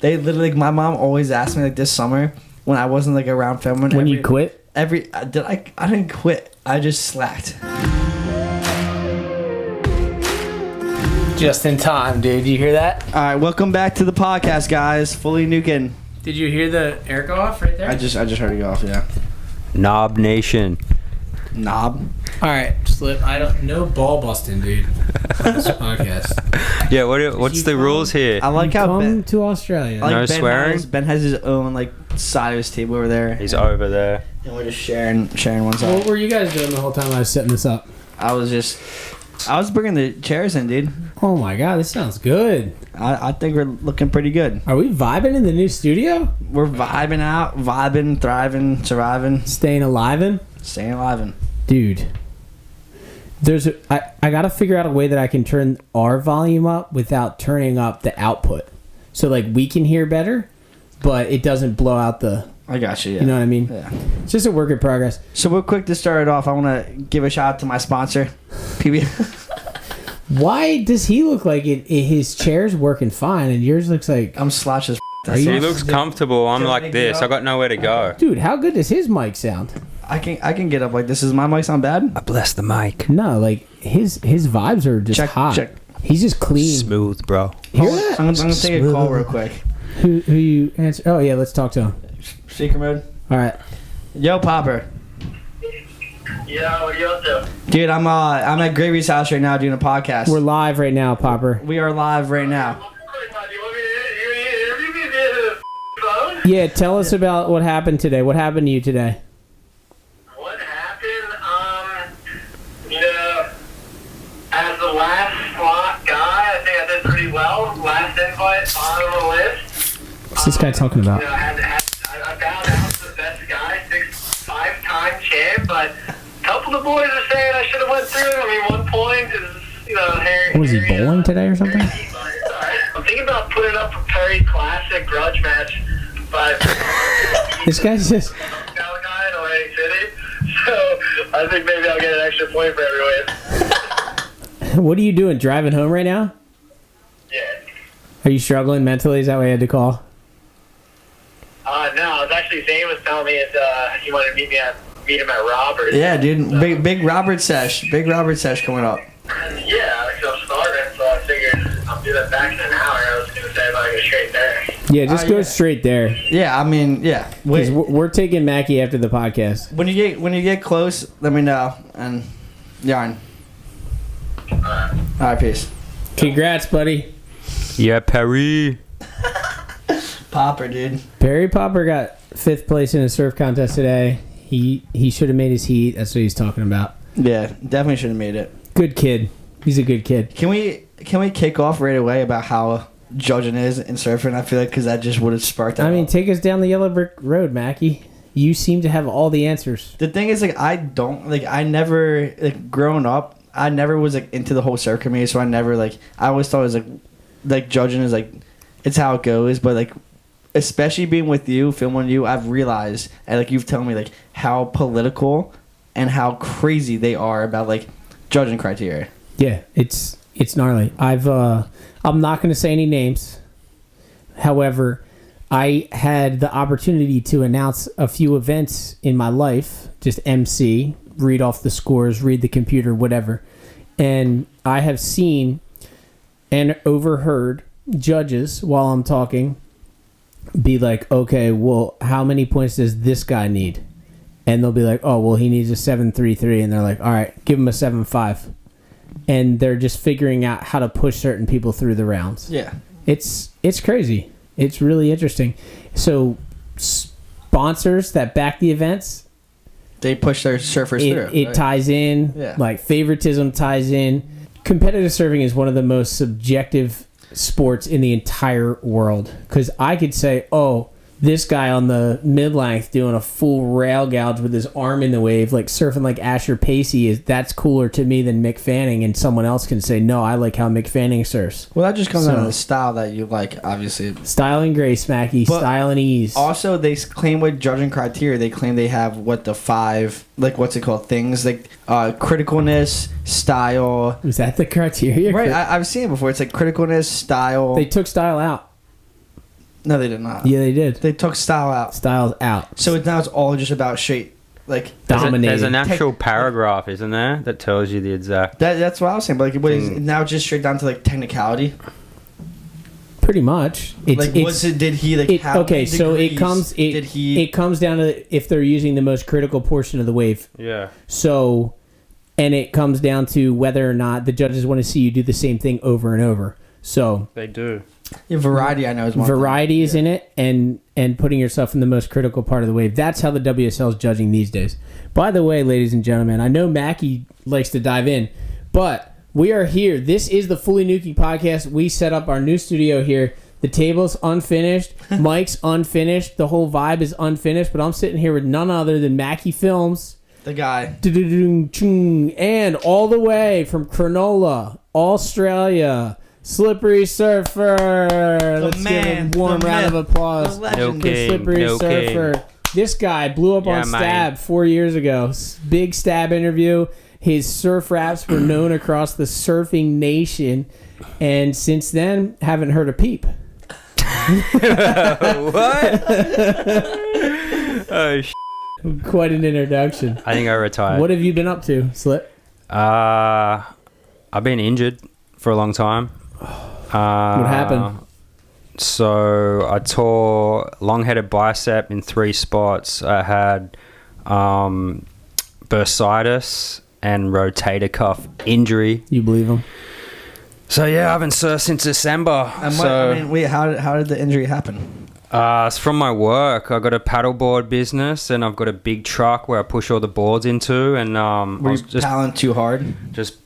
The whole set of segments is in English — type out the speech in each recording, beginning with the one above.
They literally, like, my mom always asked me, like, this summer when I wasn't, like, around filming. When you quit? I didn't quit. I just slacked. Just in time, dude. You hear that? All right, welcome back to the podcast, guys. Fully Nuking. Did you hear the air go off right there? I just heard it go off. Yeah. Knob Nation. Knob. All right, Slip. No ball busting, dude. On this podcast. Yeah. What's the rules here? I like how Come to Australia. No swearing? Ben has his own like side of his table over there. He's over there. And we're just sharing one side. What were you guys doing the whole time I was setting this up? I was bringing the chairs in, dude. Oh my god, this sounds good. I think we're looking pretty good. Are we vibing in the new studio? We're vibing, thriving, surviving. Staying alive? Staying alive. Dude. I gotta figure out a way that I can turn our volume up without turning up the output. So like we can hear better, but it doesn't blow out the... I got you, yeah. You know what I mean? Yeah. It's just a work in progress. So real quick to start it off, I want to give a shout out to my sponsor, PB. Why does he look like his chair's working fine and yours looks like... I'm slouched as He looks comfortable. I'm like this. I got nowhere to go. Dude, how good does his mic sound? I can get up like this. Is my mic sound bad? I bless the mic. No, like his vibes are just hot. Check. He's just clean. Smooth, bro. Hear that? I'm gonna take a call real quick. Who you answer? Oh yeah, let's talk to him. Speaker mode. All right. Yo, Popper. Yeah, what are you up to? Dude, I'm at Gravy's house right now doing a podcast. We're live right now, Popper. We are live right now. Do you want me to interview me via the phone? Yeah, tell us about what happened today. What happened to you today? What happened? As the last slot guy, I think I did pretty well. Last invite, bottom of the list. What's this guy talking about? I found out the best guy, 5-time champ, but a couple of the boys are saying I should have went through. I mean, 1 point is, Harry. Was he bowling today or something? I'm thinking about putting up a Perry Classic grudge match, but This guy's just... guy in Atlantic City, so I think maybe I'll get an extra point for every win. What are you doing? Driving home right now? Yeah. Are you struggling mentally? Is that why you had to call? No, it was actually Zane was telling me he wanted to meet him at Robert's. Yeah, dude. Big Robert sesh. Big Robert sesh coming up. Yeah, because I'm starving, so I figured I'll do that back in an hour. I was going to say if I go straight there. Yeah, just go yeah. straight there. Yeah, I mean, yeah. 'Cause Wait, we're taking Makki after the podcast. when you get close, let me know. And yarn. All right, peace. Congrats, buddy. Yeah, Perry. Popper, dude. Perry Popper got 5th place in a surf contest today. He should have made his heat. That's what he's talking about. Yeah, definitely should have made it. Good kid. He's a good kid. Can we kick off right away about how judging is in surfing? I feel like because that just would have sparked that. I mean, take us down the yellow brick road, Makki. You seem to have all the answers. The thing is, like, I never, like, growing up, I never was, like, into the whole surf community, so I never, like, I always thought it was, like judging is, like, it's how it goes, but, like, especially being with you, filming you, I've realized, and, like, you've told me, like, how political and how crazy they are about, like, judging criteria. Yeah, it's gnarly. I'm not going to say any names. However, I had the opportunity to announce a few events in my life, just MC, read off the scores, read the computer, whatever. And I have seen and overheard judges while I'm talking be like, okay, well, how many points does this guy need? And they'll be like, oh, well, he needs a 7.33. And they're like, all right, give him a 7.5. And they're just figuring out how to push certain people through the rounds. Yeah. It's crazy. It's really interesting. So sponsors that back the events, They push their surfers through. it ties in. Yeah. Like favoritism ties in. Competitive surfing is one of the most subjective sports in the entire world. Because I could say, oh, this guy on the mid-length doing a full rail gouge with his arm in the wave, like surfing like Asher Pacey, that's cooler to me than Mick Fanning, and someone else can say, no, I like how Mick Fanning surfs. Well, that just comes down to the style that you like, obviously. Style and grace, Makki. But Style and ease. Also, they claim with judging criteria, they claim they have the 5, like, what's it called, things, like criticalness, style. Is that the criteria? Right, I've seen it before. It's like criticalness, style. They took style out. No, they did not. Yeah, they did. They took style out. Styles out. So now it's all just about shape. Like Dominated. There's an actual paragraph, isn't there, that tells you the exact. that's what I was saying. But like, what is now just straight down to like technicality? Pretty much. Did he like have okay, so it comes did he it comes down to if they're using the most critical portion of the wave. Yeah. So, and it comes down to whether or not the judges want to see you do the same thing over and over. So They do. variety I know is one variety thing. is in it, and putting yourself in the most critical part of the wave. That's how the WSL is judging these days. By the way, ladies and gentlemen, I know Makki likes to dive in, but we are here. This is the Fully Nuking podcast. We set up our new studio here. The table's unfinished. Mike's unfinished. The whole vibe is unfinished, but I'm sitting here with none other than Makki Films. The guy. And all the way from Cronulla, Australia, Slippery Surfer. Let's give him a warm round of applause. The legend. The Slippery Surfer. This guy blew up on Stab 4 years ago. Big Stab interview. His surf raps were known across the surfing nation. And since then, haven't heard a peep. What? Oh, Quite an introduction. I think I retired. What have you been up to, Slip? I've been injured for a long time. What happened? So I tore long-headed bicep in 3 spots. I had bursitis and rotator cuff injury. You believe him? So yeah, I haven't surfed since December. Wait, how did the injury happen? It's from my work. I got a paddleboard business, and I've got a big truck where I push all the boards into. And I Were was you just paddling too hard?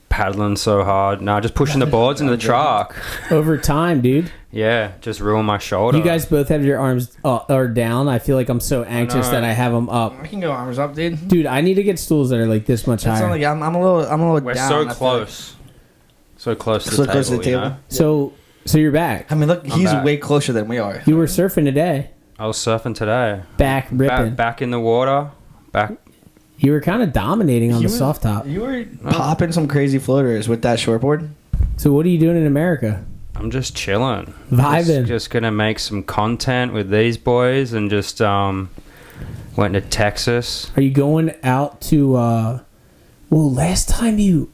paddling so hard. No, just pushing the boards into the truck. Over time, dude. Yeah, just ruined my shoulder. You guys both have your arms or down. I feel like I'm so anxious that I have them up. I can go arms up, dude. Dude, I need to get stools that are like this much It's higher. not like I'm a little We're down. so I feel close. So close to So the close to table, the you table. know? So you're back. I mean, look, he's back. way closer than we are. You were surfing today. I was surfing today. Back ripping. Back in the water. Back. You were kind of dominating on You the were- soft top. You were popping some crazy floaters with that shortboard. So what are you doing in America? I'm just chilling. Vibing. Just gonna make some content with these boys, and just went to Texas. Are you going out to well, last time you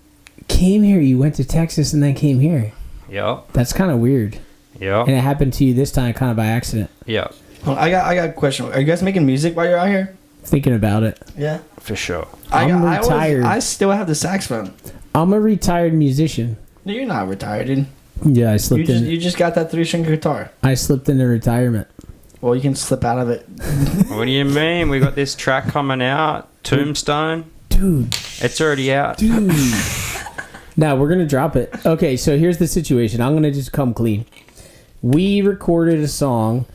came here, you went to Texas and then came here. Yep. That's kind of weird. Yep. And it happened to you this time kind of by accident. Yep. I got a question. Are you guys making music while you're out here? Thinking about it. Yeah. For sure. I'm retired. I still have the saxophone. I'm a retired musician. No, you're not retired, dude. Yeah, I slipped in. You just got that 3-string guitar. I slipped into retirement. Well, you can slip out of it. What do you mean? We got this track coming out, Tombstone. Dude. It's already out. Now we're gonna drop it. Okay, so here's the situation. I'm gonna just come clean. We recorded a song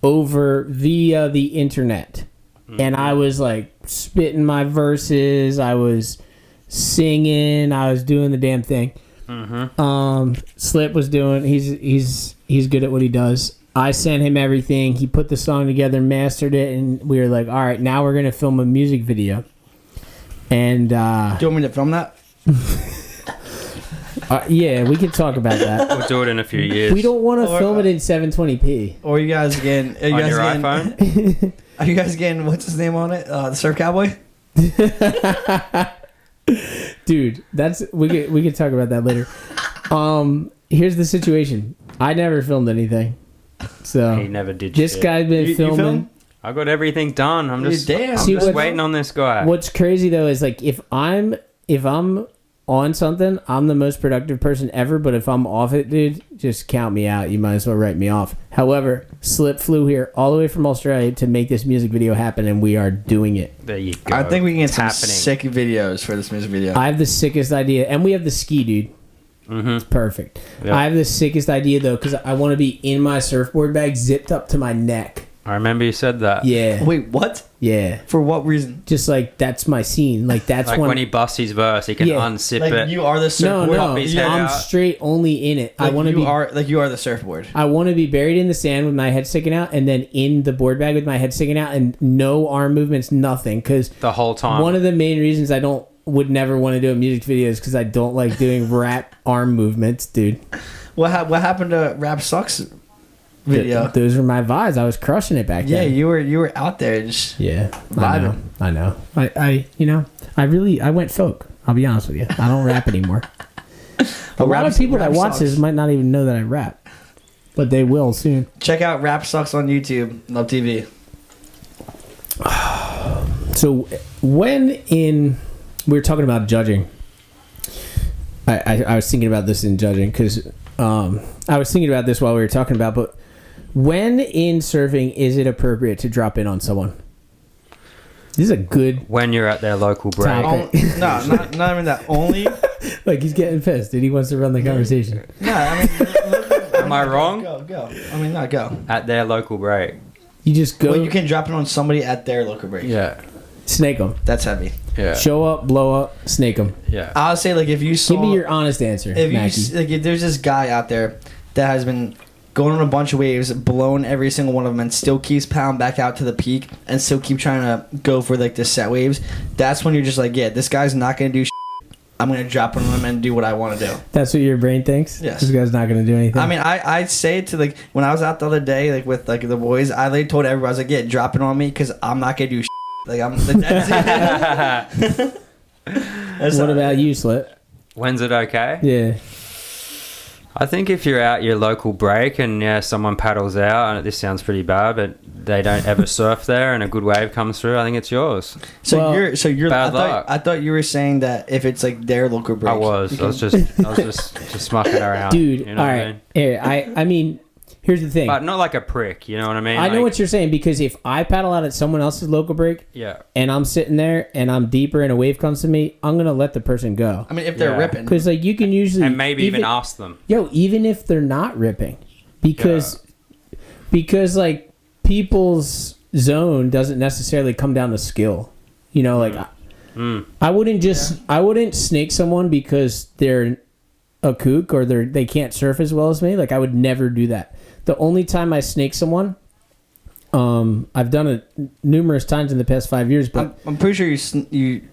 over via the internet, and I was like spitting my verses. I was singing. I was doing the damn thing. Slip was doing. He's good at what he does. I sent him everything. He put the song together, mastered it, and we were like, all right, now we're gonna film a music video. And Do you want me to film that? yeah, we could talk about that. We'll do it in a few years. We don't want to Or, film it in 720p. Or you guys getting? Are you On guys your getting, iPhone? Are you guys getting? What's his name on it? The Surf Cowboy. Dude, we could talk about that later. Here's the situation. I never filmed anything. So He never did this shit. guy's been You filming. film? I got everything done. I'm just, damn. I'm See, just what's- waiting on this guy. What's crazy though is like if I'm on something, I'm the most productive person ever, but if I'm off it, dude, just count me out. You might as well write me off. However, Slip flew here all the way from Australia to make this music video happen, and we are doing it. There you go. I think we can get It's some happening. sick videos for this music video. I have the sickest idea, and we have the ski, dude. It's perfect. Yep. I have the sickest idea though, because I want to be in my surfboard bag, zipped up to my neck. I remember you said that. Yeah, Wait, what? yeah. For what reason? Just like that's my scene. Like that's Like when he busts his verse, he can Yeah. unzip Like it. you are the no, surfboard. no. Pop his head I'm out. straight only in it. I want to be. You are the surfboard. I want to be buried in the sand with my head sticking out, and then in the board bag with my head sticking out, and no arm movements, nothing. Because the whole time. one of the main reasons I would never want to do a music video is because I don't like doing rap arm movements, dude. What happened to Rap Sucks? video. Those were my vibes. I was crushing it back Yeah, then. you were out there just vibing. I know. I went folk. I'll be honest with you. I don't rap anymore. A lot of people that watch this might not even know that I rap, but they will soon. Check out Rap Sucks on YouTube, Love TV. So we were talking about judging. I was thinking about this in judging because I was thinking about this while we were talking about. But when in surfing is it appropriate to drop in on someone? This is a good when you're at their local break. topic. No, not even that. Only. Like he's getting pissed, dude. He wants to run the conversation. No, I mean. Am I wrong? Go. I mean, not go. At their local break. You just go. Well, you can drop it on somebody at their local break. Yeah. Snake them. That's heavy. Yeah. Show up, blow up, snake them. Yeah. I'll say, like, if you saw... Give me your honest answer, Makki. If there's this guy out there that has been going on a bunch of waves, blown every single one of them, and still keeps pounding back out to the peak, and still keep trying to go for, like, the set waves, that's when you're just like, yeah, this guy's not going to do I'm going to drop on him and do what I want to do. That's what your brain thinks? Yes. This guy's not going to do anything? I mean, I say it to, like, when I was out the other day, like, with, like, the boys, I like, told everybody, I was like, yeah, drop it on me, because I'm not going to do Like, I'm... That's it. What about you, Slip? When's it okay? Yeah. I think if you're out your local break and someone paddles out, and this sounds pretty bad, but they don't ever surf there, and a good wave comes through, I think it's yours. So you're. Bad luck. I thought you were saying that if it's like their local break. I was just mucking around, dude. You know all what right. I mean? Yeah, I mean, here's the thing. But not like a prick. You know what I mean? I know like, what you're saying, because if I paddle out at someone else's local break, yeah, and I'm sitting there and I'm deeper and a wave comes to me, I'm gonna let the person go. I mean, if they're ripping, because like you can usually and maybe even ask them. Even if they're not ripping, because like people's zone doesn't necessarily come down to skill. You know, like I wouldn't snake someone because they're a kook or they can't surf as well as me. Like I would never do that. The only time I snake someone, I've done it numerous times in the past 5 years, but I'm pretty sure you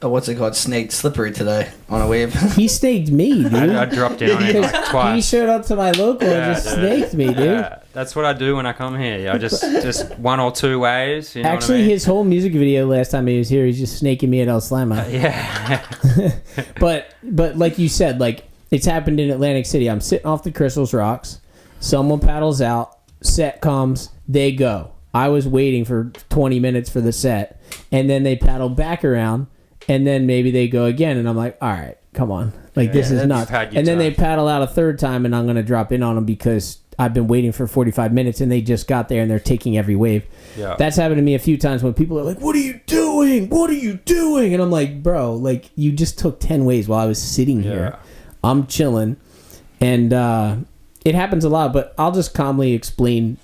what's it called, snaked Slippery today on a wave. he snaked me, dude. I dropped in on him like twice. He showed up to my local and just snaked me, dude. Yeah, that's what I do when I come here. I just one or two waves. You know Actually, what I mean? his whole music video last time he was here, he's just snaking me at El Slama. Yeah. But like you said, like it's happened in Atlantic City. I'm sitting off the Crystals Rocks. Someone paddles out. Set comes. They go. I was waiting for 20 minutes for the set, and then they paddle back around, and then maybe they go again, and I'm like, all right, come on, like this is nuts. And then they paddle out a third time, and I'm gonna drop in on them because I've been waiting for 45 minutes, and they just got there, and they're taking every wave. Yeah. That's happened to me a few times when people are like, "What are you doing? What are you doing?" And I'm like, "Bro, like you just took 10 waves while I was sitting here. I'm chilling," and it happens a lot. But I'll just calmly explain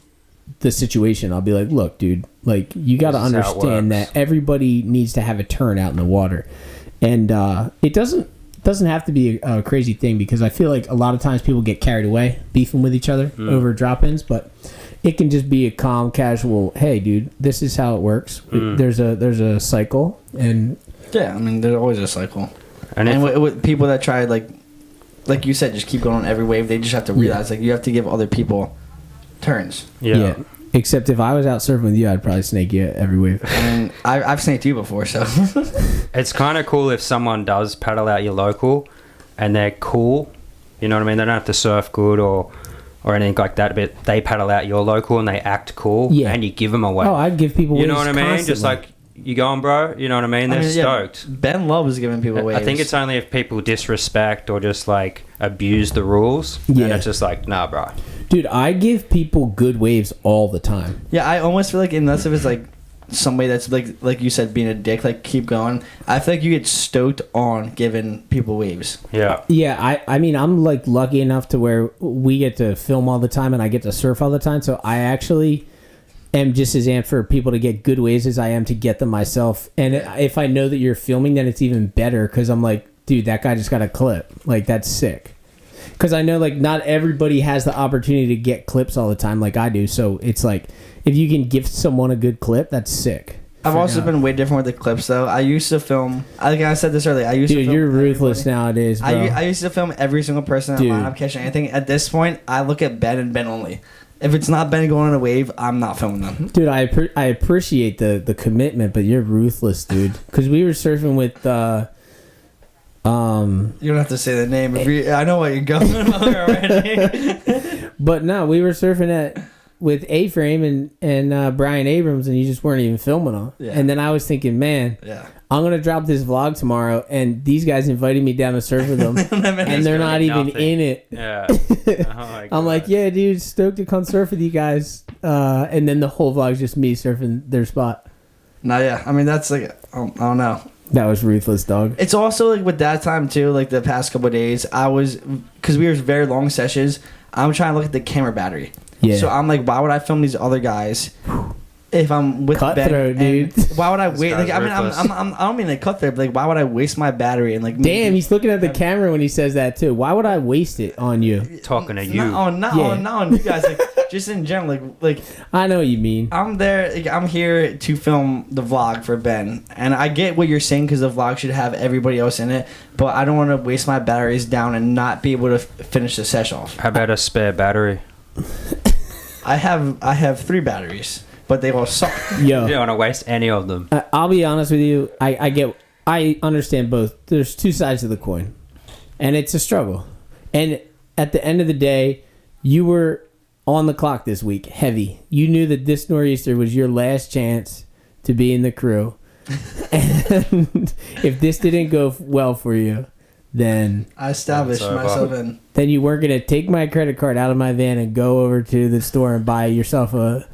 the situation. I'll be like, "Look, dude, like you got to understand that everybody needs to have a turn out in the water, and it doesn't have to be a crazy thing, because I feel like a lot of times people get carried away beefing with each other over drop-ins, but it can just be a calm, casual, hey, dude, this is how it works. There's a cycle, and yeah, I mean, there's always a cycle. And with people that try, like you said, just keep going on every wave, they just have to realize, like, you have to give other people turns. Yeah. Except if I was out surfing with you, I'd probably snake you every wave. I mean, I've snaked you before, so. It's kind of cool if someone does paddle out your local and they're cool. You know what I mean? They don't have to surf good or anything like that, but they paddle out your local and they act cool, and you give them away. Oh, I'd give people waves. You know what I mean? Constantly. Just like, you going, bro? You know what I mean? They're stoked. Ben loves giving people waves. I think it's only if people disrespect or just like abuse the rules. Yeah. And it's just like, nah, bro. Dude, I give people good waves all the time. Yeah, I almost feel like unless if it's like somebody that's like you said, being a dick, like keep going, I feel like you get stoked on giving people waves. Yeah. Yeah, I mean, I'm like lucky enough to where we get to film all the time and I get to surf all the time, so I actually am just as amped for people to get good waves as I am to get them myself. And if I know that you're filming, then it's even better, because I'm like, dude, that guy just got a clip. Like, that's sick. Because I know, like, not everybody has the opportunity to get clips all the time like I do. So it's like, if you can give someone a good clip, that's sick. I've also been way different with the clips, though. I used to film, like I said this earlier, Dude, you're ruthless nowadays, bro. I used to film every single person in the lineup catching anything. At this point, I look at Ben and Ben only. If it's not Ben going on a wave, I'm not filming them. Dude, I appreciate the commitment, but you're ruthless, dude. Because we were surfing with You don't have to say the name. I know what you're going on already. But no, we were surfing with A-Frame and Brian Abrams, and you just weren't even filming them. Yeah. And then I was thinking, man, I'm going to drop this vlog tomorrow, and these guys invited me down to surf with them, and they're not even in it. Yeah. Oh I'm like, yeah, dude, stoked to come surf with you guys. And then the whole vlog's just me surfing their spot. No, yeah. I mean, that's like, I don't know. That was ruthless, dog. It's also like with that time too, like the past couple of days, because we were very long sessions, I'm trying to look at the camera battery. Yeah. So I'm like, why would I film these other guys if I'm with Cutthroat, Ben? dude. Why would I wait? Like, I mean, ruthless. I don't mean like cutthroat, but like, why would I waste my battery and like? Damn, he's looking at the camera when he says that too. Why would I waste it on you? Talking to you. Not on you guys. Like, just in general, like I know what you mean. I'm there. Like, I'm here to film the vlog for Ben, and I get what you're saying because the vlog should have everybody else in it. But I don't want to waste my batteries down and not be able to finish the session off. How about a spare battery? I have 3 batteries, but they all suck. Yo, You don't want to waste any of them. I'll be honest with you. I understand both. There's two sides of the coin, and it's a struggle. And at the end of the day, you were on the clock this week, heavy. You knew that this nor'easter was your last chance to be in the crew. And if this didn't go well for you, then I established myself in. then you weren't going to take my credit card out of my van and go over to the store and buy yourself a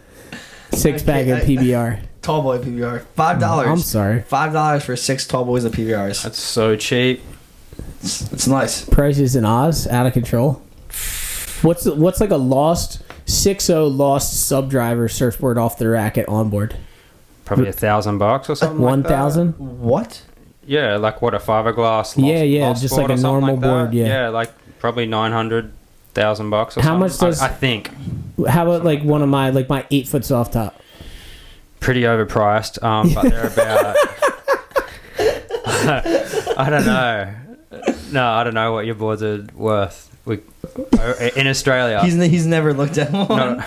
6-pack of PBR. Tall boy PBR. $5. I'm sorry. $5 for 6 tall boys of PBRs. That's so cheap. It's nice. Prices in Oz out of control. What's like a lost 6.0 lost sub driver surfboard off the rack at onboard? Probably $1,000 or something. 1,000? What? Yeah, like what, a fiberglass? Yeah, lost just board like a or something normal like that? board. Yeah. Yeah, like probably $900,000 or something. How much does- I think How about like one of my 8-foot soft top? pretty overpriced. But they're about. I don't know. No, I don't know what your boards are worth. In Australia. He's never looked at one.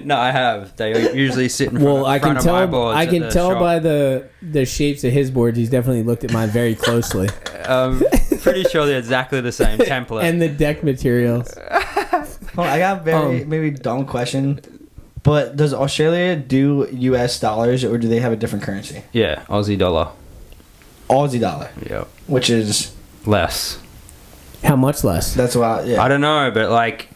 No, I have. They usually sit in front, Well, I can front of my tell. boards I at can the tell shop. by the shapes of his boards. He's definitely looked at mine very closely, Pretty sure they're exactly the same template. and the deck materials. Hold on, I got a very maybe dumb question. But does Australia do US dollars or do they have a different currency? Yeah, Aussie dollar. Aussie dollar, Yep. which is Less. How much less? that's why. Yeah. I don't know, but like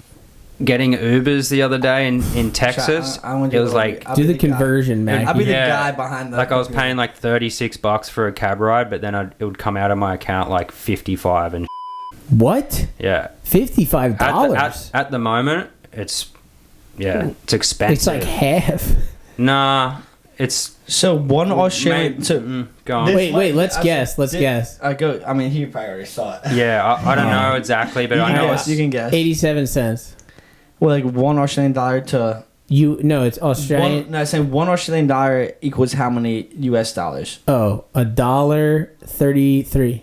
getting Ubers the other day in Texas, I want it you was to- like I'll Do be the guy. conversion, I'll man. be the Yeah. guy behind the. like I was paying like $36 for a cab ride, but then it would come out of my account like 55 and What? yeah. $55? At the moment, it's expensive. It's like half. Nah, it's So one Australian. So go on. This- Wait. Let's I- guess. Let's this- guess. I go. I mean, he probably already saw it. Yeah, I don't know exactly, but You I can know guess. it's You can guess. 87 cents. Well, like one Australian dollar to. No, it's Australian. No, I'm saying one Australian dollar equals how many US dollars? Oh, $1.33.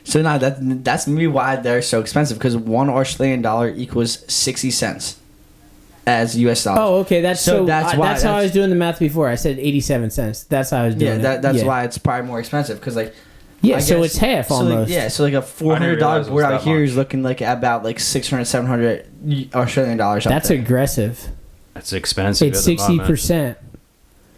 So now that's maybe why they're so expensive because one Australian dollar equals 60 cents as US dollars. Oh, okay. That's So so. that's why- That's how I was doing the math before. I said 87 cents. That's how I was doing yeah, it. that's Yeah. why it's probably more expensive because like. Yeah, I so guess- it's half so almost. so like a $400 realize it board was out that here much. is looking like about like 600, 700 Australian dollars. That's there. aggressive. it's expensive. It's at the moment. 60%.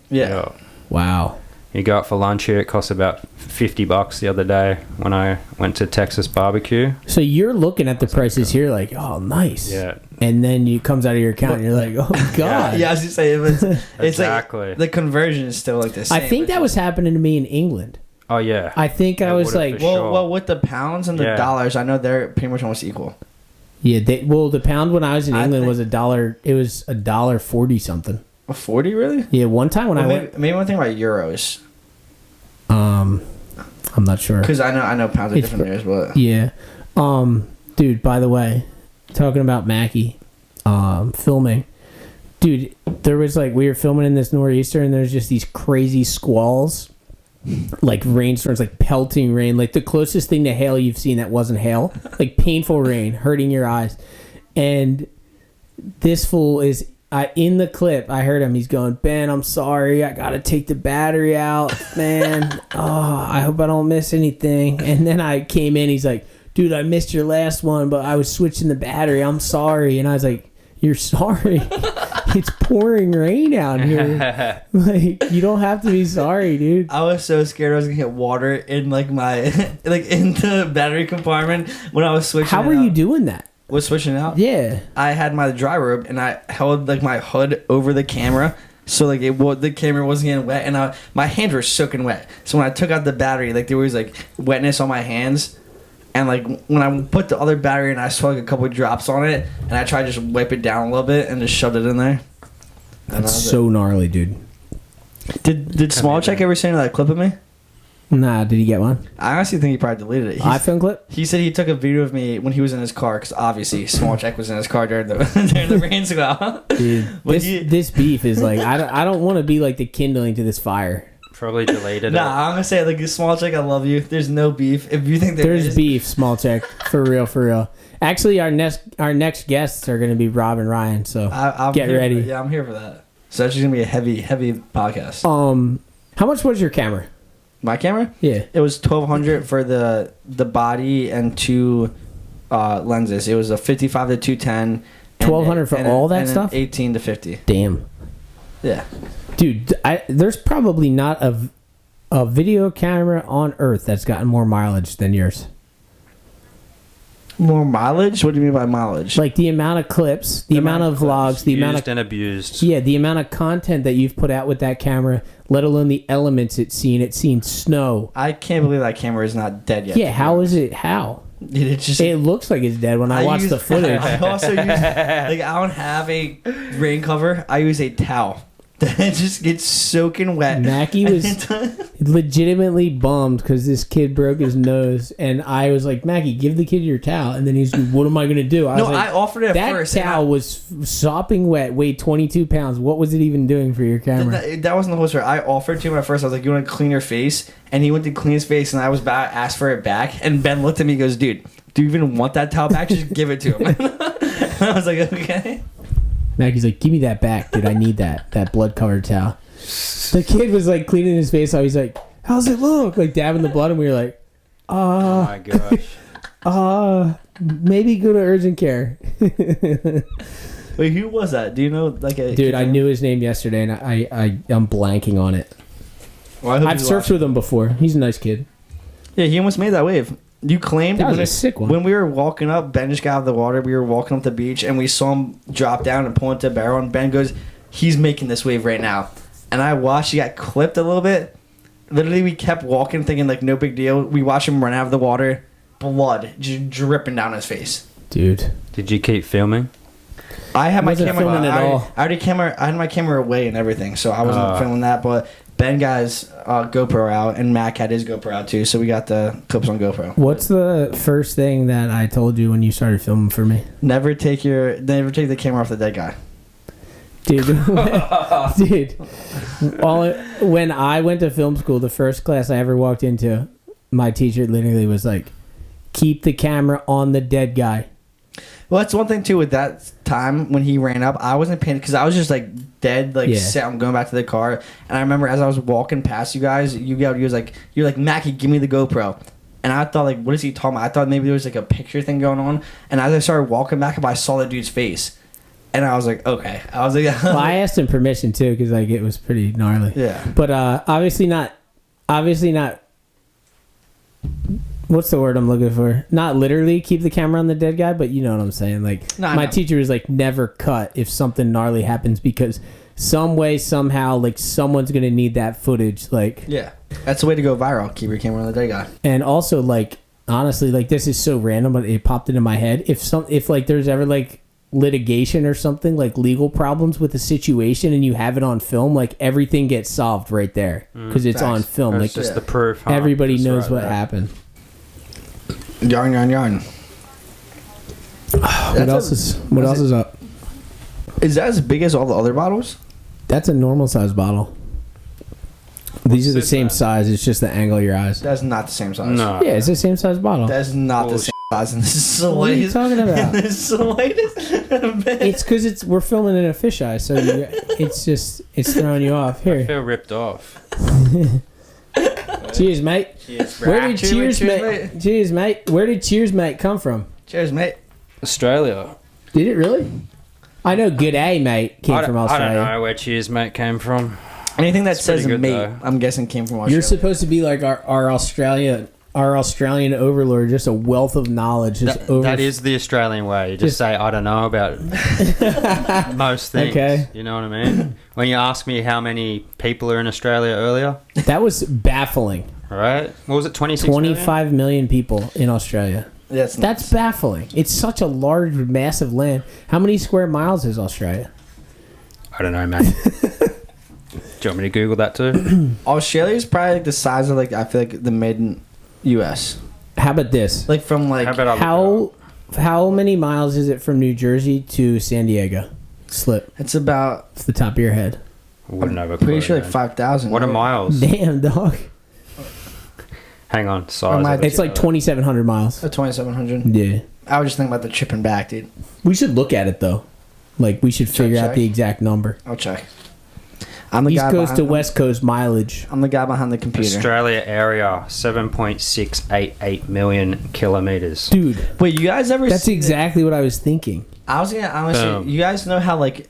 Yeah. Wow. You go out for lunch here, it costs about $50 the other day when I went to Texas barbecue. So you're looking at the prices here like, oh, nice. Yeah. And then it comes out of your account and you're like, oh, God. Yeah, I was just saying, it's Exactly. like the conversion is still like the same. I think that was happening to me in England. Oh yeah. I think I It was would've like, for sure. Well, with the pounds and the Yeah. dollars, I know they're pretty much almost equal. yeah, the pound when I was in I England think- was $1. It was $1.40 something. 40 really? Yeah, one time when Well, I went, maybe one thing about euros I'm not sure. because I know pounds are It's different there, but Yeah. Dude, by the way, talking about Makki, filming. Dude, there was we were filming in this nor'easter and there's just these crazy squalls. Like rainstorms, like pelting rain. Like the closest thing to hail you've seen that wasn't hail. Like painful rain, hurting your eyes. And this fool is in the clip, I heard him. He's going, Ben, I'm sorry. I got to take the battery out, man. Oh, I hope I don't miss anything. And then I came in. He's like, dude, I missed your last one, but I was switching the battery. I'm sorry. And I was like, you're sorry? It's pouring rain out here. Like, you don't have to be sorry, dude. I was so scared I was gonna get water in like my like in the battery compartment when I was switching. How were you doing that? Was switching out? Yeah. I had my dry robe and I held like my hood over the camera, so like the camera wasn't getting wet, and my hands were soaking wet. So when I took out the battery, like there was like wetness on my hands. And, like, when I put the other battery in, I saw, like, a couple of drops on it. And I tried to just wipe it down a little bit and just shoved it in there. That's so gnarly, dude. Did Small Check ever send that clip of me? Nah, did he get one? I honestly think he probably deleted it. iPhone clip? He said he took a video of me when he was in his car. Because, obviously, Small Check was in his car during the rain squall. Dude, this beef is, like, I don't want to be, like, the kindling to this fire. Probably deleted it. Nah, I'm gonna say like Small Check, I love you. There's no beef. If you think there's beef, Small Check, for real. Actually, our next guests are gonna be Rob and Ryan. So get ready. Yeah, I'm here for that. So that's just gonna be a heavy podcast. How much was your camera? My camera? Yeah, it was $1,200 for the body and 2 lenses. It was a 55 to 210. $1,200 for all that stuff. 18 to 50. Damn. Yeah. Dude, there's probably not a video camera on Earth that's gotten more mileage than yours. More mileage? What do you mean by mileage? Like the amount of clips, the amount of vlogs, the amount of... and abused. Yeah, the amount of content that you've put out with that camera, let alone the elements it's seen. It's seen snow. I can't believe that camera is not dead yet. Yeah, how is it? How? It looks like it's dead when I watch the footage. I also use... Like, I don't have a rain cover. I use a towel. It just gets soaking wet. Makki was legitimately bummed because this kid broke his nose, and I was like, Makki, give the kid your towel. And then he's like, what am I going to do? I was like, I offered it at first. That towel was sopping wet, weighed 22 pounds. What was it even doing for your camera? That wasn't the whole story. I offered to him at first. I was like, you want to clean your face? And he went to clean his face, and I was about to ask for it back. And Ben looked at me and goes, dude, do you even want that towel back? Just give it to him. And I was like, okay. Mackie's like, give me that back, dude. I need that blood-covered towel. The kid was like cleaning his face. So he's like, how's it look? Like dabbing the blood, and we were like, oh my gosh. Maybe go to urgent care. Wait, who was that? Do you know? Dude, I knew his name yesterday, and I'm blanking on it. Well, I've surfed with him before. He's a nice kid. Yeah, he almost made that wave. You claimed that was a sick one. When we were walking up, Ben just got out of the water. We were walking up the beach, and we saw him drop down and pull into a barrel. And Ben goes, he's making this wave right now. And I watched. He got clipped a little bit. Literally, we kept walking, thinking, like, no big deal. We watched him run out of the water. Blood just dripping down his face. Dude. Did you keep filming? I had my camera. I had my camera away and everything, so I wasn't filming that. But Ben got his GoPro out, and Mac had his GoPro out too, so we got the clips on GoPro. What's the first thing that I told you when you started filming for me? Never take the camera off the dead guy. Dude, when I went to film school, the first class I ever walked into, my teacher literally was like, keep the camera on the dead guy. Well, that's one thing too. With that time when he ran up, I wasn't paying because I was just like dead, like set. I'm going back to the car, and I remember as I was walking past you guys, you was like, "You're like Makki, give me the GoPro," and I thought like, "What is he talking about?" I thought maybe there was like a picture thing going on, and as I started walking back up, I saw that dude's face, and I was like, "Okay." I was like, well, I asked him permission too because like it was pretty gnarly. Yeah, but obviously not. What's the word I'm looking for? Not literally keep the camera on the dead guy, but you know what I'm saying. Like my teacher was like, never cut if something gnarly happens because some way, somehow, like someone's gonna need that footage. Like that's the way to go viral. Keep your camera on the dead guy. And also, like honestly, like this is so random, but it popped into my head. If like there's ever like litigation or something, like legal problems with a situation, and you have it on film, like everything gets solved right there because it's on film. That's like just the proof. Everybody knows what happened. Yarn. What else is up? Is that as big as all the other bottles? That's a normal size bottle. These are the same size. It's just the angle of your eyes. That's not the same size. No. Yeah, it's the same size bottle. That's not the same in the slightest. What are you talking about? In the slightest bit. It's because we're filming in a fisheye, so it's throwing you off. I Here, feel ripped off. cheers, mate. Cheers, Where did cheers, mate? Cheers, mate. Where did cheers, mate, come from? Cheers, mate. Australia. Did it really? I know G'day, mate came from Australia. I don't know where cheers, mate came from. Anything that It's pretty says good, mate, though. I'm guessing came from Australia. You're supposed to be like our Australian overlord, just a wealth of knowledge. That is the Australian way. You just say, I don't know about most things. Okay. You know what I mean? When you asked me how many people are in Australia earlier, That was baffling. right? What was it, 26 million? 25 million people in Australia. That's That's baffling. It's such a large, massive land. How many square miles is Australia? I don't know, mate. Do you want me to Google that too? Australia's probably like the size of like I feel like the mid U.S. How about this? Like from like How about I look it How many miles is it from New Jersey to San Diego? Slip. it's about It's the top of your head. up? Wouldn't have a pretty clue, sure like man. 5,000. What are miles? Damn, dog. Hang on, size. might of be- it. It's like 2,700 miles. 2,700. Yeah. I was just thinking about the trip and back, dude. We should look at it, though. Like, we should figure out check. the exact number. I'll check. I'm the East guy Coast to behind, West Coast mileage. I'm the guy behind the computer. Australia area 7.688 million kilometers. Dude, Wait, you guys ever? that's see exactly what I was thinking. I was gonna honestly. Boom. You guys know how like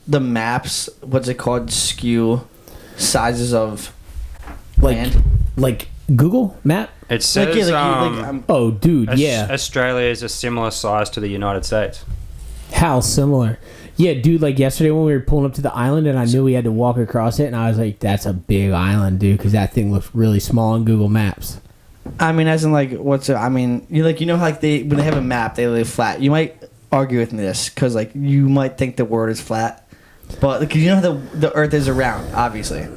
the maps, what's it called, skew sizes of Like, land? like Google Map? It says Oh, dude, yeah. Australia is a similar size to the United States. How similar. Yeah, dude, like yesterday when we were pulling up to the island and I knew we had to walk across it, and I was like, that's a big island, dude, because that thing looks really small on Google Maps. I mean, as in like what's it? I mean, you like you know how, like they when they have a map they lay flat. You might argue with me this because like you might think the world is flat, but like, you know how the Earth is round. Obviously,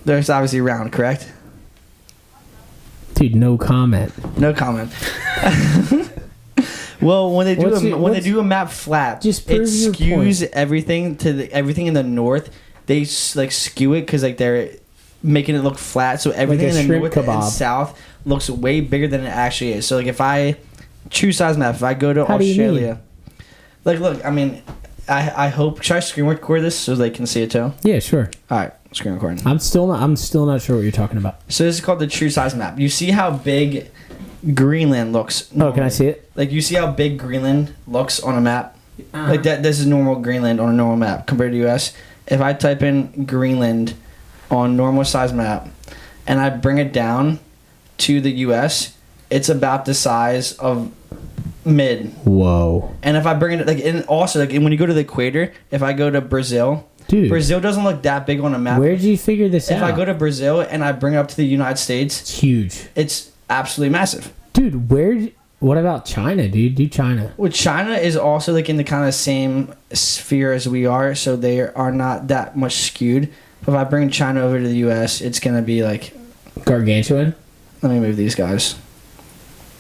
the Earth's obviously round, correct? Dude, no comment. No comment. Well, when they do a map flat, Just it prove your skews point. everything to everything in the north. They like skew it because like they're making it look flat, so everything a in the shrimp north kebab. and south looks way bigger than it actually is. So like if I true size map, if I go to How do you Australia, like look, I mean, I hope should I screen record this so they can see it too? Yeah, sure. All right, screen recording. I'm still not sure what you're talking about. So this is called the true size map. You see how big Greenland looks. Oh, can I see it? Like you see how big Greenland looks on a map? Like that this is normal Greenland on a normal map compared to US. If I type in Greenland on normal size map and I bring it down to the US, it's about the size of mid. Whoa. And if I bring it like and also like when you go to the equator, if I go to Brazil, Dude. Brazil doesn't look that big on a map. Where'd you figure this If out? I go to Brazil and I bring it up to the United States, It's huge. it's absolutely massive. Dude, what about China, dude? Do China. Well, China is also like in the kind of same sphere as we are, so they are not that much skewed. If I bring China over to the U.S., it's gonna be like, Gargantuan? let me move these guys.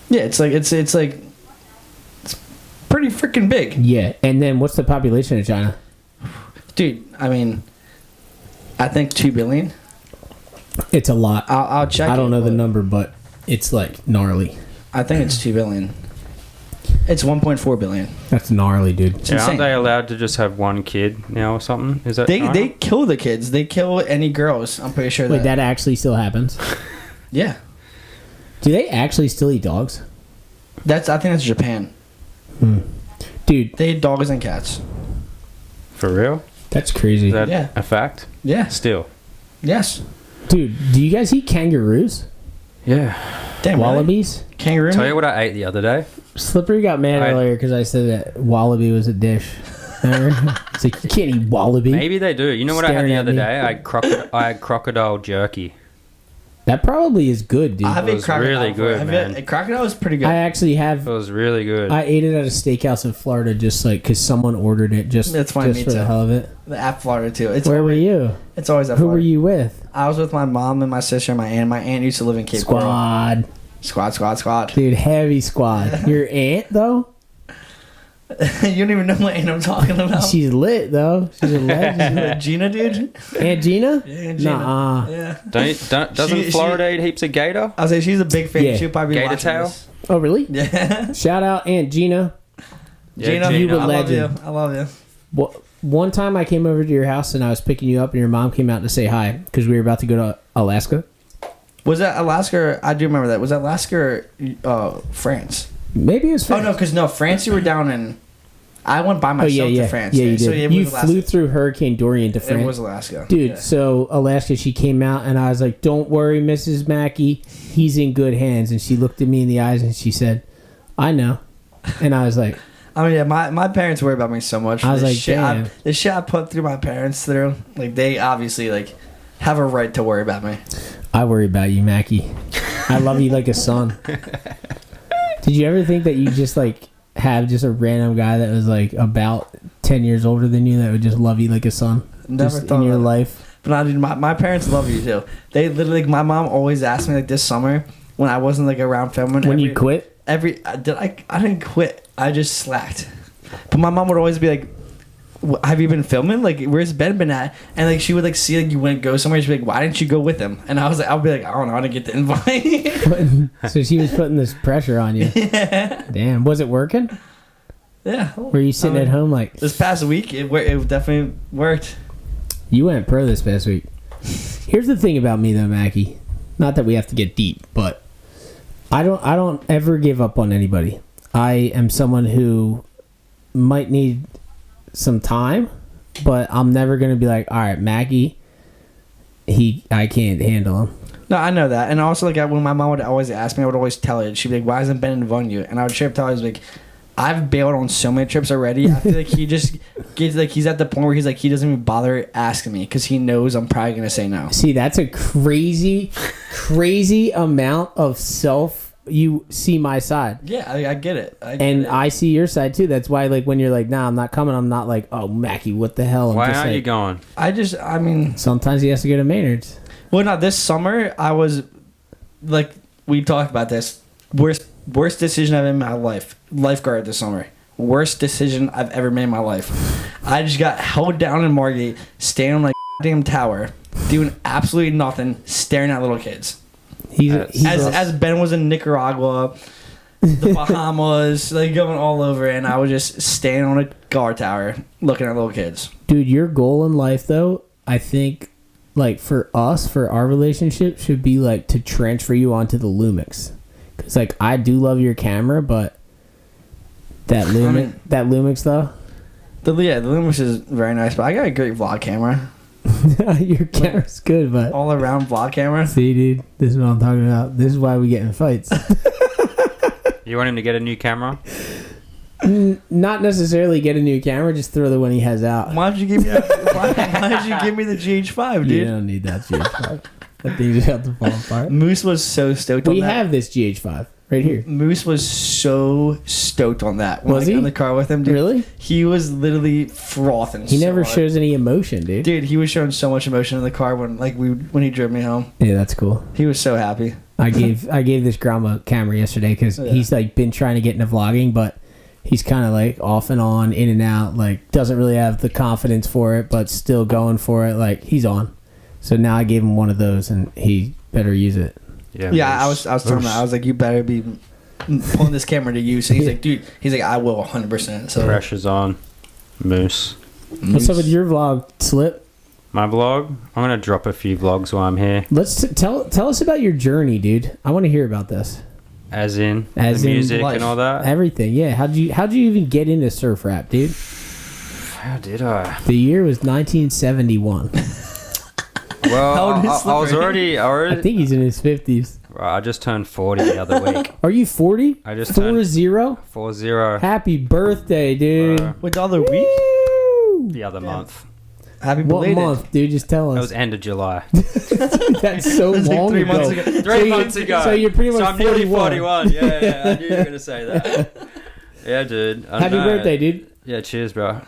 Yeah, it's pretty freaking big, Yeah. And then what's the population of China? dude. I mean, I think 2 billion. It's a lot. I'll check. I don't know the but number, but it's like gnarly. I think it's 2 billion. It's 1.4 billion. That's gnarly, dude. It's Yeah, aren't insane. they allowed to just have one kid now or something? Is that China? They kill the kids. They kill any girls. I'm pretty sure Wait, that actually still happens? Yeah, Do they actually still eat dogs? I think that's Japan. Dude, They eat dogs and cats. For real? that's crazy. Is that Yeah. a fact? Yeah. Still. Yes. Dude, do you guys eat kangaroos? Yeah. Damn. Really? Wallabies? Kangaroo. Tell you what I ate the other day. Slippery got mad earlier because I said that wallaby was a dish. Remember? It's like, you can't eat wallaby. Maybe they do. You know what I had Staring the at other me. day? I had crocodile jerky. That probably is good, dude. I've It ate was crocodile. really before. good, Have man. you- crocodile is pretty good. I actually It have. was really good. I ate it at a steakhouse in Florida just like because someone ordered it just, That's fine, just me for the too. hell of it. The app Florida too. It's Where were you? It's always at Who Florida. were you with? I was with my mom and my sister and my aunt. My aunt used to live in Cape Coral. Squad. Squad. Dude, heavy squad. Your aunt, though? You don't even know what aunt I'm talking about. She's lit, though. She's a legend. Gina, dude. Aunt Gina? Yeah, Aunt Gina. Nuh-uh. Yeah. Doesn't She- Florida eat heaps of gator? I'll say she's a big fan. Yeah. She'll probably be Gator watching tail? this. Oh, really? Yeah. Shout out Aunt Gina. Yeah, Gina, you I a love legend. you. I love you. Well, one time I came over to your house and I was picking you up and your mom came out to say hi because we were about to go to Alaska. Was that Alaska? I do remember that. Was that Alaska or France? Maybe it was France. Oh, no, because France, you were down in... I went by myself to France. Yeah, you did. So it You was Alaska. flew through Hurricane Dorian to France. It was Alaska. Dude, Yeah. so Alaska, she came out and I was like, don't worry, Mrs. Makki. He's in good hands. And she looked at me in the eyes and she said, I know. And I was like... I mean, yeah, my parents worry about me so much. I was like, shit damn. the shit I put through my parents through, like, they obviously, like, have a right to worry about me. I worry about you, Makki. I love you like a son. Did you ever think that you just, like, have just a random guy that was, like, about 10 years older than you that would just love you like a son? Never just thought in your of that. life? But no, dude, my parents love you, too. They literally, like, my mom always asked me, like, this summer, when I wasn't, like, around filming. When you quit? I didn't quit. I just slacked. But my mom would always be like, have you been filming? Like, where's Ben been at? And, like, she would, like, see, like, you went go somewhere. She'd be like, why didn't you go with him? And I was like, I'll be like, I don't know. I didn't get the invite. So she was putting this pressure on you. Yeah. Damn. Was it working? Yeah. Were you sitting at home like... This past week, it definitely worked. You went pro this past week. Here's the thing about me, though, Makki. Not that we have to get deep, but I don't ever give up on anybody. I am someone who might need some time, but I'm never going to be like, all right, Makki, I can't handle him. No, I know that. And also, like, when my mom would always ask me, I would always tell her. She'd be like, why hasn't Ben inviting you? And I would straight up tell her, like, I've bailed on so many trips already. I feel like he just gets, like, he's at the point where he's like, he doesn't even bother asking me because he knows I'm probably going to say no. See, that's a crazy amount of self. You see my side. Yeah, I get it. I see your side too. That's why, like, when you're like, nah, I'm not coming, I'm not like, oh, Makki, what the hell? Why aren't you going? I mean... Sometimes he has to go to Maynard's. Well, no, this summer, I was, like, we talked about this. Worst decision I've made in my life. Lifeguard this summer. Worst decision I've ever made in my life. I just got held down in Margate, standing on, like, a damn tower, doing absolutely nothing, staring at little kids. As Ben was in Nicaragua, the Bahamas, like, going all over, and I was just standing on a guard tower looking at little kids. Dude, your goal in life, though, I think, like, for us, for our relationship, should be, like, to transfer you onto the Lumix. Because, like, I do love your camera, but that Lumix, though. The Lumix is very nice, but I got a great vlog camera. Your camera's good, but... All around vlog camera. See, dude, this is what I'm talking about. This is why we get in fights. You want him to get a new camera? Not necessarily get a new camera, just throw the one he has out. Why did you give me why did you give me the GH5, dude? You don't need that GH5. That thing's about to fall apart. Moose was so stoked on that. We have this GH5 right here. Moose was so stoked on that. When Was I got he? in the car with him, dude. Really? He was literally frothing. He so never hard. shows any emotion, dude. Dude, he was showing so much emotion in the car when he drove me home. Yeah, that's cool. He was so happy. I gave this grandma a camera yesterday because he's like been trying to get into vlogging, but he's kind of like off and on, in and out. Like, doesn't really have the confidence for it, but still going for it. Like, he's on. So now I gave him one of those, and he better use it. Yeah, I was telling him, I was like, you better be pulling this camera to use. And he's like, dude, I will 100%. So Pressure's on. Moose. What's up with your vlog, Slip? My vlog? I'm going to drop a few vlogs while I'm here. Let's tell us about your journey, dude. I want to hear about this. As in As the in music life. and all that? Everything, yeah. How'd you even get into surf rap, dude? How did I? The year was 1971. Well, How old is I was Slippery? already... I think he's in his 50s. I just turned 40 the other week. Are you 40? I just turned 40? 40 Happy birthday, dude. with all the week. Woo! the other month. Happy What belated. month, dude? Just tell It us. was end of July. That's so That's like long 3 ago. months ago. 3 months ago. So you're pretty much So I'm nearly 41. 41. Yeah, I knew you were going to say that. Yeah, dude. I Happy know. birthday, dude. Yeah, cheers, bro.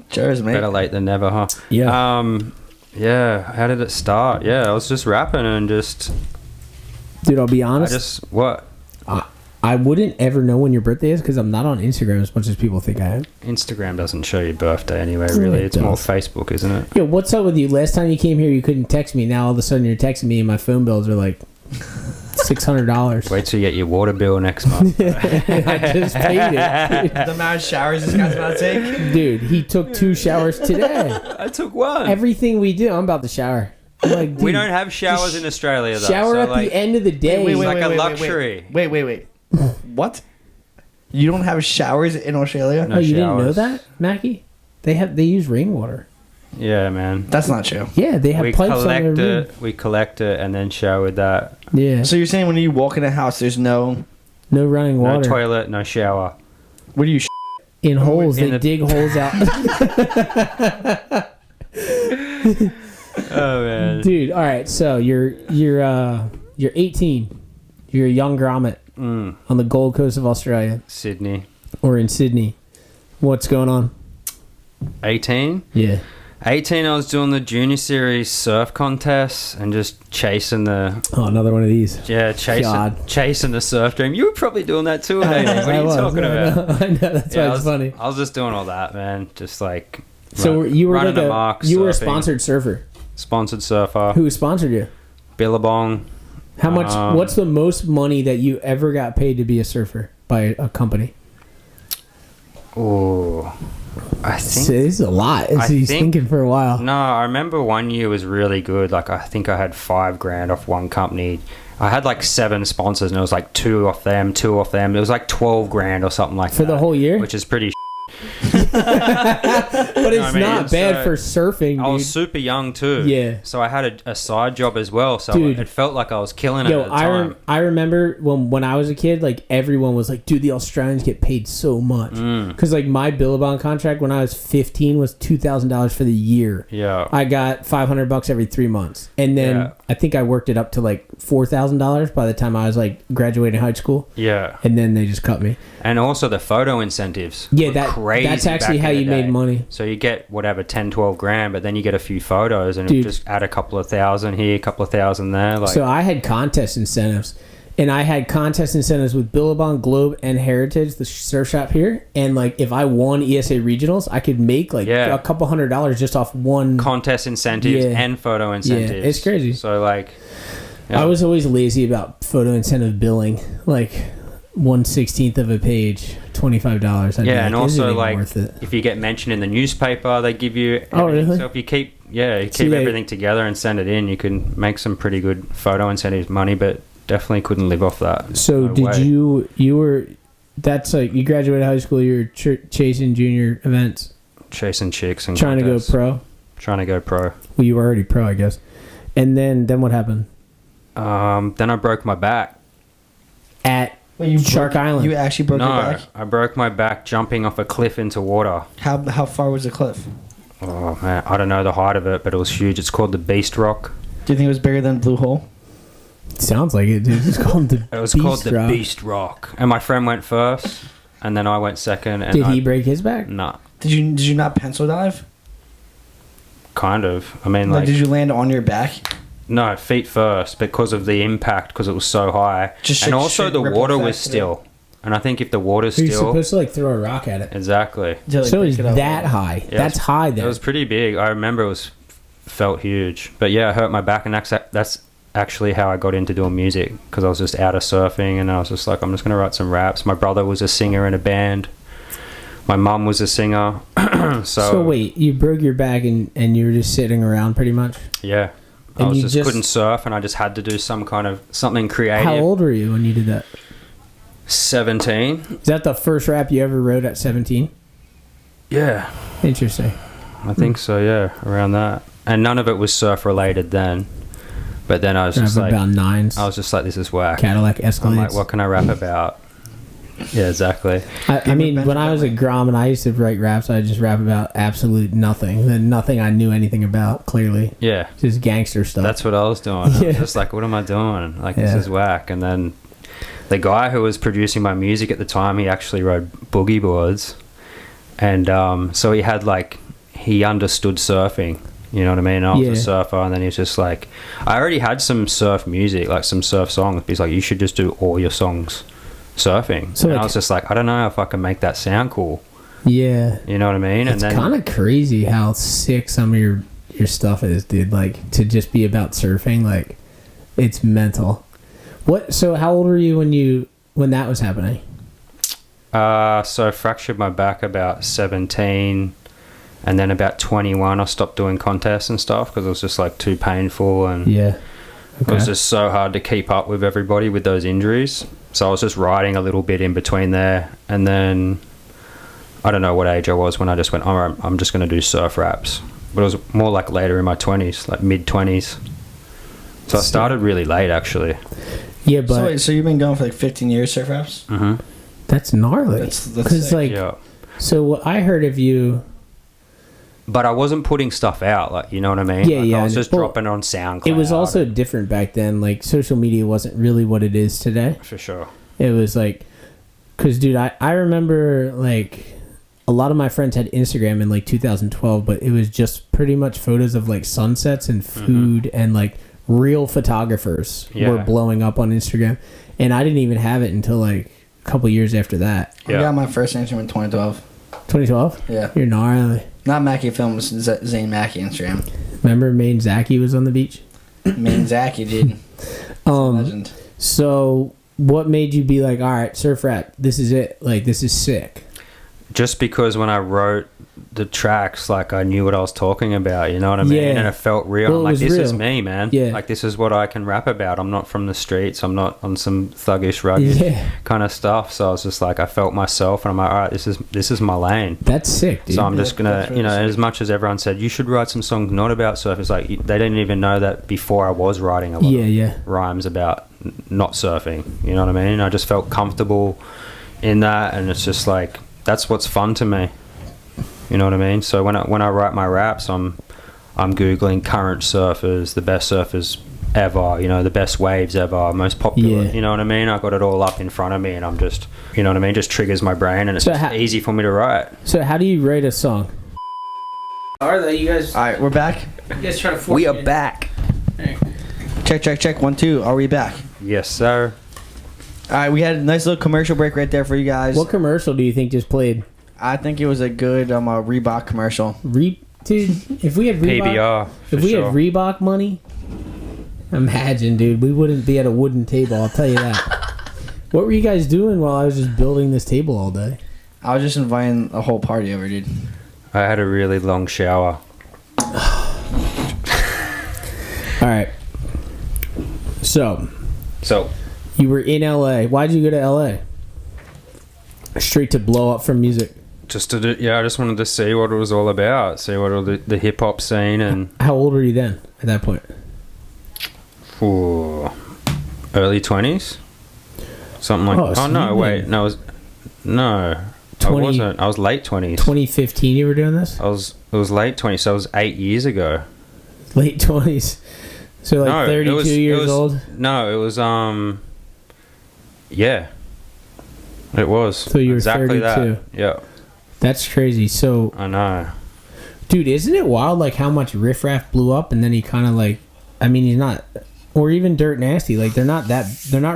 Cheers, mate. Better late than never, huh? Yeah. Yeah, how did it start? Yeah, I was just rapping and just... Dude, I'll be honest. What? I wouldn't ever know when your birthday is because I'm not on Instagram as much as people think I am. Instagram doesn't show your birthday anyway, really. It It's more does. Facebook, isn't it? Yo, what's up with you? Last time you came here, you couldn't text me. Now all of a sudden you're texting me and my phone bills are like $600. Wait till you get your water bill next month. I just paid it. The amount of showers this guy's about to take. Dude, he took 2 showers today. I took one. Everything we do, I'm about to shower. I'm like, dude, We don't have showers in Australia, though. shower so at like, the end of the day. wait, like a luxury. Wait. What? You don't have showers in Australia? No Oh, you didn't know showers. that, Mackie? They use rainwater. Yeah, man. That's not true. Yeah, they have We pipes on their collect roof. it. We collect it and then shower with that. Yeah, So you're saying when you walk in a house, there's no... no running No water. toilet, no shower. What do you... In holes, in they the- dig holes out. Oh man. Dude, all right. So you're 18. You're a young grommet on the Gold Coast of Australia Sydney. or in Sydney. What's going on? 18. Yeah. 18, I was doing the junior series surf contests and just chasing the Another one of these. chasing the surf dream. You were probably doing that too, I Hayden. What are you was. talking about? I know. That's why I it's was funny. I was just doing all that, man. Just like So you were running like amok, you were a surfing. sponsored surfer. Sponsored surfer. Who sponsored you? Billabong. How much? What's the most money that you ever got paid to be a surfer by a company? Oh, I think. So this is a lot. He's thinking for a while. No, I remember one year was really good. Like I think I had $5,000 off one company. I had like 7 sponsors, and it was like 2 off them, 2 off them. It was like $12,000 or something like that For the whole year? which is pretty. But it's not bad for surfing, dude. I was super young too. Yeah. So I had a side job as well. So Dude. it felt like I was killing it Yo, at the time. I remember when I was a kid, like everyone was like, dude, the Australians get paid so much. Because like my Billabong contract when I was 15 was $2,000 for the year. Yeah. I got $500 every 3 months. And then Yeah. I think I worked it up to like $4,000 by the time I was like graduating high school. Yeah. And then they just cut me. And also the photo incentives. Yeah, were that crazy that's actually back how in the you made day. money. So you get whatever 10, 12 grand, but then you get a few photos and Dude. just add a couple of thousand here, a couple of thousand there. Like So I had contest incentives. And I had contest incentives with Billabong, Globe, and Heritage, the surf shop here. And like, if I won ESA regionals, I could make like Yeah. a couple $100 just off one. contest incentives Yeah. and photo incentives. it's crazy. So like, yeah. I was always lazy about photo incentive billing, like 1/16 of a page, $25. I'd be yeah, and like, "This isn't also even like worth it." if you get mentioned in the newspaper, they give you. Oh, everything. really? So if you keep See, they- everything together and send it in, you can make some pretty good photo incentives money, but definitely couldn't live off that. So No did way. you were, that's like, you graduated high school, you were chasing junior events, chasing chicks and trying contests. to go pro? Trying to go pro. Well, you were already pro, I guess. And then what happened? Then I broke my back. At Wait, Shark Island. You actually broke your No, back? I broke my back jumping off a cliff into water. How far was the cliff? Oh man, I don't know the height of it, but it was huge. It's called the Beast Rock. Do you think it was bigger than Blue Hole? Sounds like it, dude. It's called the It was Beast called the Rock. Beast Rock, and my friend went first, and then I went second. And Did he I, break his back? Nah, Did you not pencil dive? kind of. I mean, Like, like did you land on your back? no, feet first because of the impact, because it was so high, Just and should- also should the ripple water effect was to it. still. And I think if the water's You're still, supposed to like throw a rock at it. exactly. To, like, So break it's it up? that high. Yeah, That's it's- high It there. was pretty big. I remember it was felt huge, but yeah, I hurt my back, and that's actually how I got into doing music, because I was just out of surfing, and I was just like, I'm just gonna write some raps. My brother was a singer in a band. My mum was a singer. So wait, you broke your back and you were just sitting around pretty much? Yeah, I And was you just just- couldn't surf, and I just had to do some kind of something creative. How old were you when you did that? 17. Is that the first rap you ever wrote at 17? Yeah, Interesting. I think so. Yeah, around that. And none of it was surf related then. But then I was just Rap like, about nines. I was just like, this is whack. Cadillac I'm Escalades. like, what can I rap about? Yeah, exactly. I mean, when I was a grom and I used to write raps, I just rap about absolute nothing. Nothing I knew anything about, clearly. Yeah, Just gangster stuff. that's what I was doing. I Yeah. was just like, what am I doing? Like, this Yeah. is whack. And then the guy who was producing my music at the time, he actually rode boogie boards. And so he had like, he understood surfing. You know what I mean? I was Yeah. a surfer, and then he was just like, I already had some surf music, like some surf songs. He's like, you should just do all your songs surfing. So, and like- I was just like, I don't know if I can make that sound cool. Yeah. You know what I mean? It's and then kind of crazy how sick some of your stuff is, dude. Like, to just be about surfing, like, it's mental. What? So how old were you when that was happening? So I fractured my back about 17, and then about 21 I stopped doing contests and stuff because it was just like too painful, and Yeah. it was just so hard to keep up with everybody with those injuries. So I was just riding a little bit in between there, and then I don't know what age I was when I just went, all right, I'm just going to do surf raps. But it was more like later in my 20s, like mid-20s. So I started really late, actually. Yeah, but So wait, so you've been going for like 15 years, surf raps? Mm-hmm. that's gnarly. That's Because sick. like, Yeah. so what I heard of you. But I wasn't putting stuff out, like, you know what I mean? Yeah, Like, yeah. I was just Well, dropping on SoundCloud. It was also different back then. Like, social media wasn't really what it is today. For sure. It was like, because, dude, I remember, like, a lot of my friends had Instagram in, like, 2012, but it was just pretty much photos of, like, sunsets and food and, like, real photographers were blowing up on Instagram. And I didn't even have it until, like, a couple years after that. I got my first Instagram in 2012. 2012? Yeah. You're gnarly. Not Makki Films, Zane Makki Instagram. Remember Maine Zachy was on the beach? Me and Zachy, dude. Legend. So what made you be like, all right, surf rap, this is it, like, this is sick? Just because when I wrote the tracks, like, I knew what I was talking about, you know what I mean? Yeah. And it felt real. Well, I'm it like, was this is real. me, man. Yeah. Like, this is what I can rap about. I'm not from the streets. I'm not on some thuggish, rugged kind of stuff. So I was just like, I felt myself, and I'm like, all right, this is my lane. That's sick, dude. So I'm just gonna, really you know, sick. as much as everyone said you should write some songs not about surf, it's like they didn't even know that before I was writing a lot of rhymes about not surfing. You know what I mean? I just felt comfortable in that, and it's just like that's what's fun to me. You know what I mean? So when I write my raps, I'm googling current surfers, the best surfers ever, you know, the best waves ever, most popular. Yeah. You know what I mean? I got it all up in front of me, and I'm just, you know what I mean? Just triggers my brain, and it's So just easy for me to write. So how do you write a song? Are they? You guys? All right, we're back. You guys try to. We are back. Check. 1, 2. Are we back? Yes, sir. All right, we had a nice little commercial break right there for you guys. What commercial do you think just played? I think it was a good Reebok commercial. Dude, if we had Reebok, PBR. if we had Reebok money, imagine, dude, we wouldn't be at a wooden table. I'll tell you that. What were you guys doing while I was just building this table all day? I was just inviting a whole party over, dude. I had a really long shower. All right. So you were in LA. Why'd you go to LA? Straight to blow up from music. Just to do, I just wanted to see what it was all about, see what all the hip hop scene and. How old were you then? At that point? Early 20s, something like. Oh no, wait, no, I wasn't. I was late 20s. 2015, you were doing this? It was late 20s, so it was 8 years ago. Late 20s. So like 32 years old. No, it was yeah. It was. So you were exactly 32. That. Yeah. That's crazy. So I know. Dude, isn't it wild like how much Riff Raff blew up and then he kind of like, I mean, he's not, or even Dirt Nasty, like they're not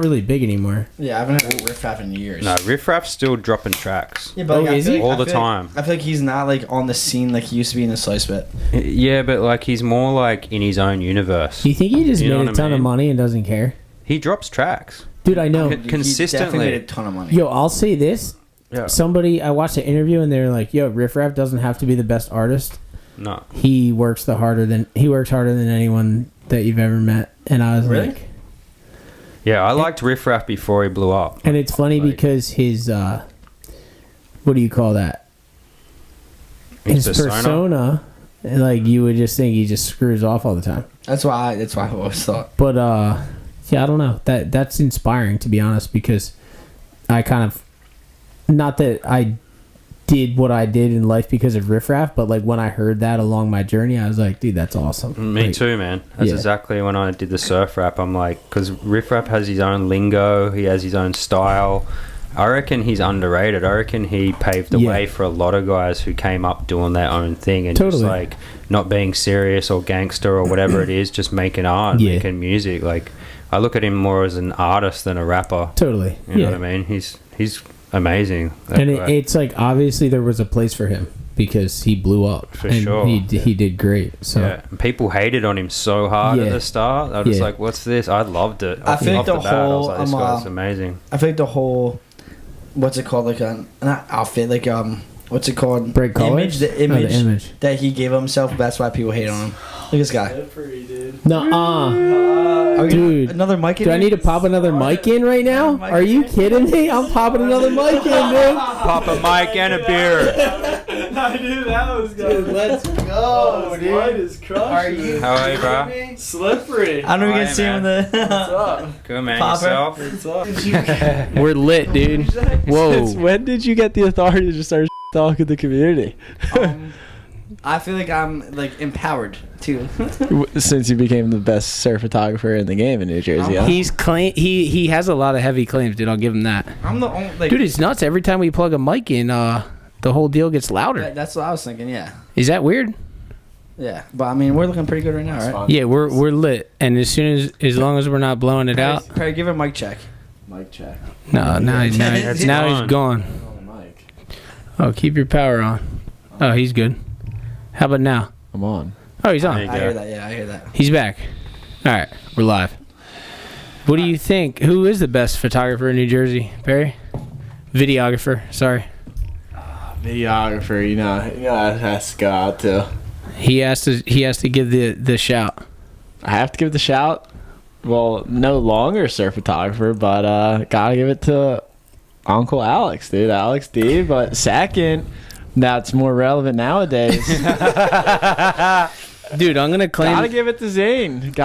really big anymore. Yeah, I haven't had Riff Raff in years. No, Riff Raff's still dropping tracks. Yeah, but is he? All the time. I feel like he's not like on the scene like he used to be in the Slice Bit. Yeah, but like he's more like in his own universe. Do you think he just You know made what a I ton of mean? money and doesn't care? He drops tracks. Dude, I know. He definitely Consistently. made a ton of money. Yo, I'll say this. Yeah. I watched an interview and they're like, yo, Riff Raff doesn't have to be the best artist. No. He works harder than anyone that you've ever met. And I was Really? like, Yeah, I liked Riff Raff before he blew up. and it's funny Like- because his, what do you call that? His persona, like you would just think he just screws off all the time. That's why I always thought. But yeah, I don't know. That's inspiring, to be honest, because I kind of, not that I did what I did in life because of Riff Raff, but like when I heard that along my journey, I was like, dude, that's awesome. Me Like, too, man. That's yeah. exactly when I did the surf rap. I'm like, because Riff Raff has his own lingo, he has his own style. I reckon he's underrated. I reckon he paved the Yeah. way for a lot of guys who came up doing their own thing and Totally. just like not being serious or gangster or whatever it is, just making art, Yeah. making music. Like, I look at him more as an artist than a rapper. Totally. You know Yeah. what I mean? He's amazing. that And guy. it's like, obviously there was a place for him. because he blew up. For and sure. He did great. So Yeah, and people hated on him so hard at the start. I was just like, "What's this?" I loved it. I feel like the bat, I was whole, like, this guy's amazing. I feel like the whole, what's it called? Like not outfit, like what's it called? Bright colors? The image, the image that he gave himself. That's why people hate on him. Look at this guy. Slippery, dude. Nuh-uh. Dude, another mic in do I there? need to pop another mic in right now? Are you kidding me? I'm popping another mic in, dude. Pop a mic and a beer. I knew that was good. Let's go, dude. Light is crushing. How are you, bro? Slippery. I don't even Hi, see him in What's the. up? Good, man. Popper. Yourself? What's up? We're lit, dude. Whoa. Since when did you get the authority to start talking to the community? I feel like I'm like empowered too. Since you became the best surf photographer in the game in New Jersey, huh? He has a lot of heavy claims, dude. I'll give him that. I'm the only like. Dude, it's nuts. Every time we plug a mic in, the whole deal gets louder. That's what I was thinking. Yeah. Is that weird? Yeah, but I mean, we're looking pretty good right now, right? Yeah, we're lit, and as long as we're not blowing it out. Perry, give a mic check. Mic check. No, now he's gone. gone. Oh, mic. Oh, keep your power on. Oh, he's good. How about now? I'm on. Oh, he's There on. you I go. hear that. Yeah, I hear that. He's back. All right, we're live. What do you think? Who is the best photographer in New Jersey, Perry? Videographer. Sorry. Videographer, you know, that has to go out to. He has to give the shout. I have to give the shout. Well, no longer surf photographer, but gotta give it to Uncle Alex, dude. Alex D. But second, that's more relevant nowadays. Dude, I'm gonna claim. Gotta give it to Zane. Dude,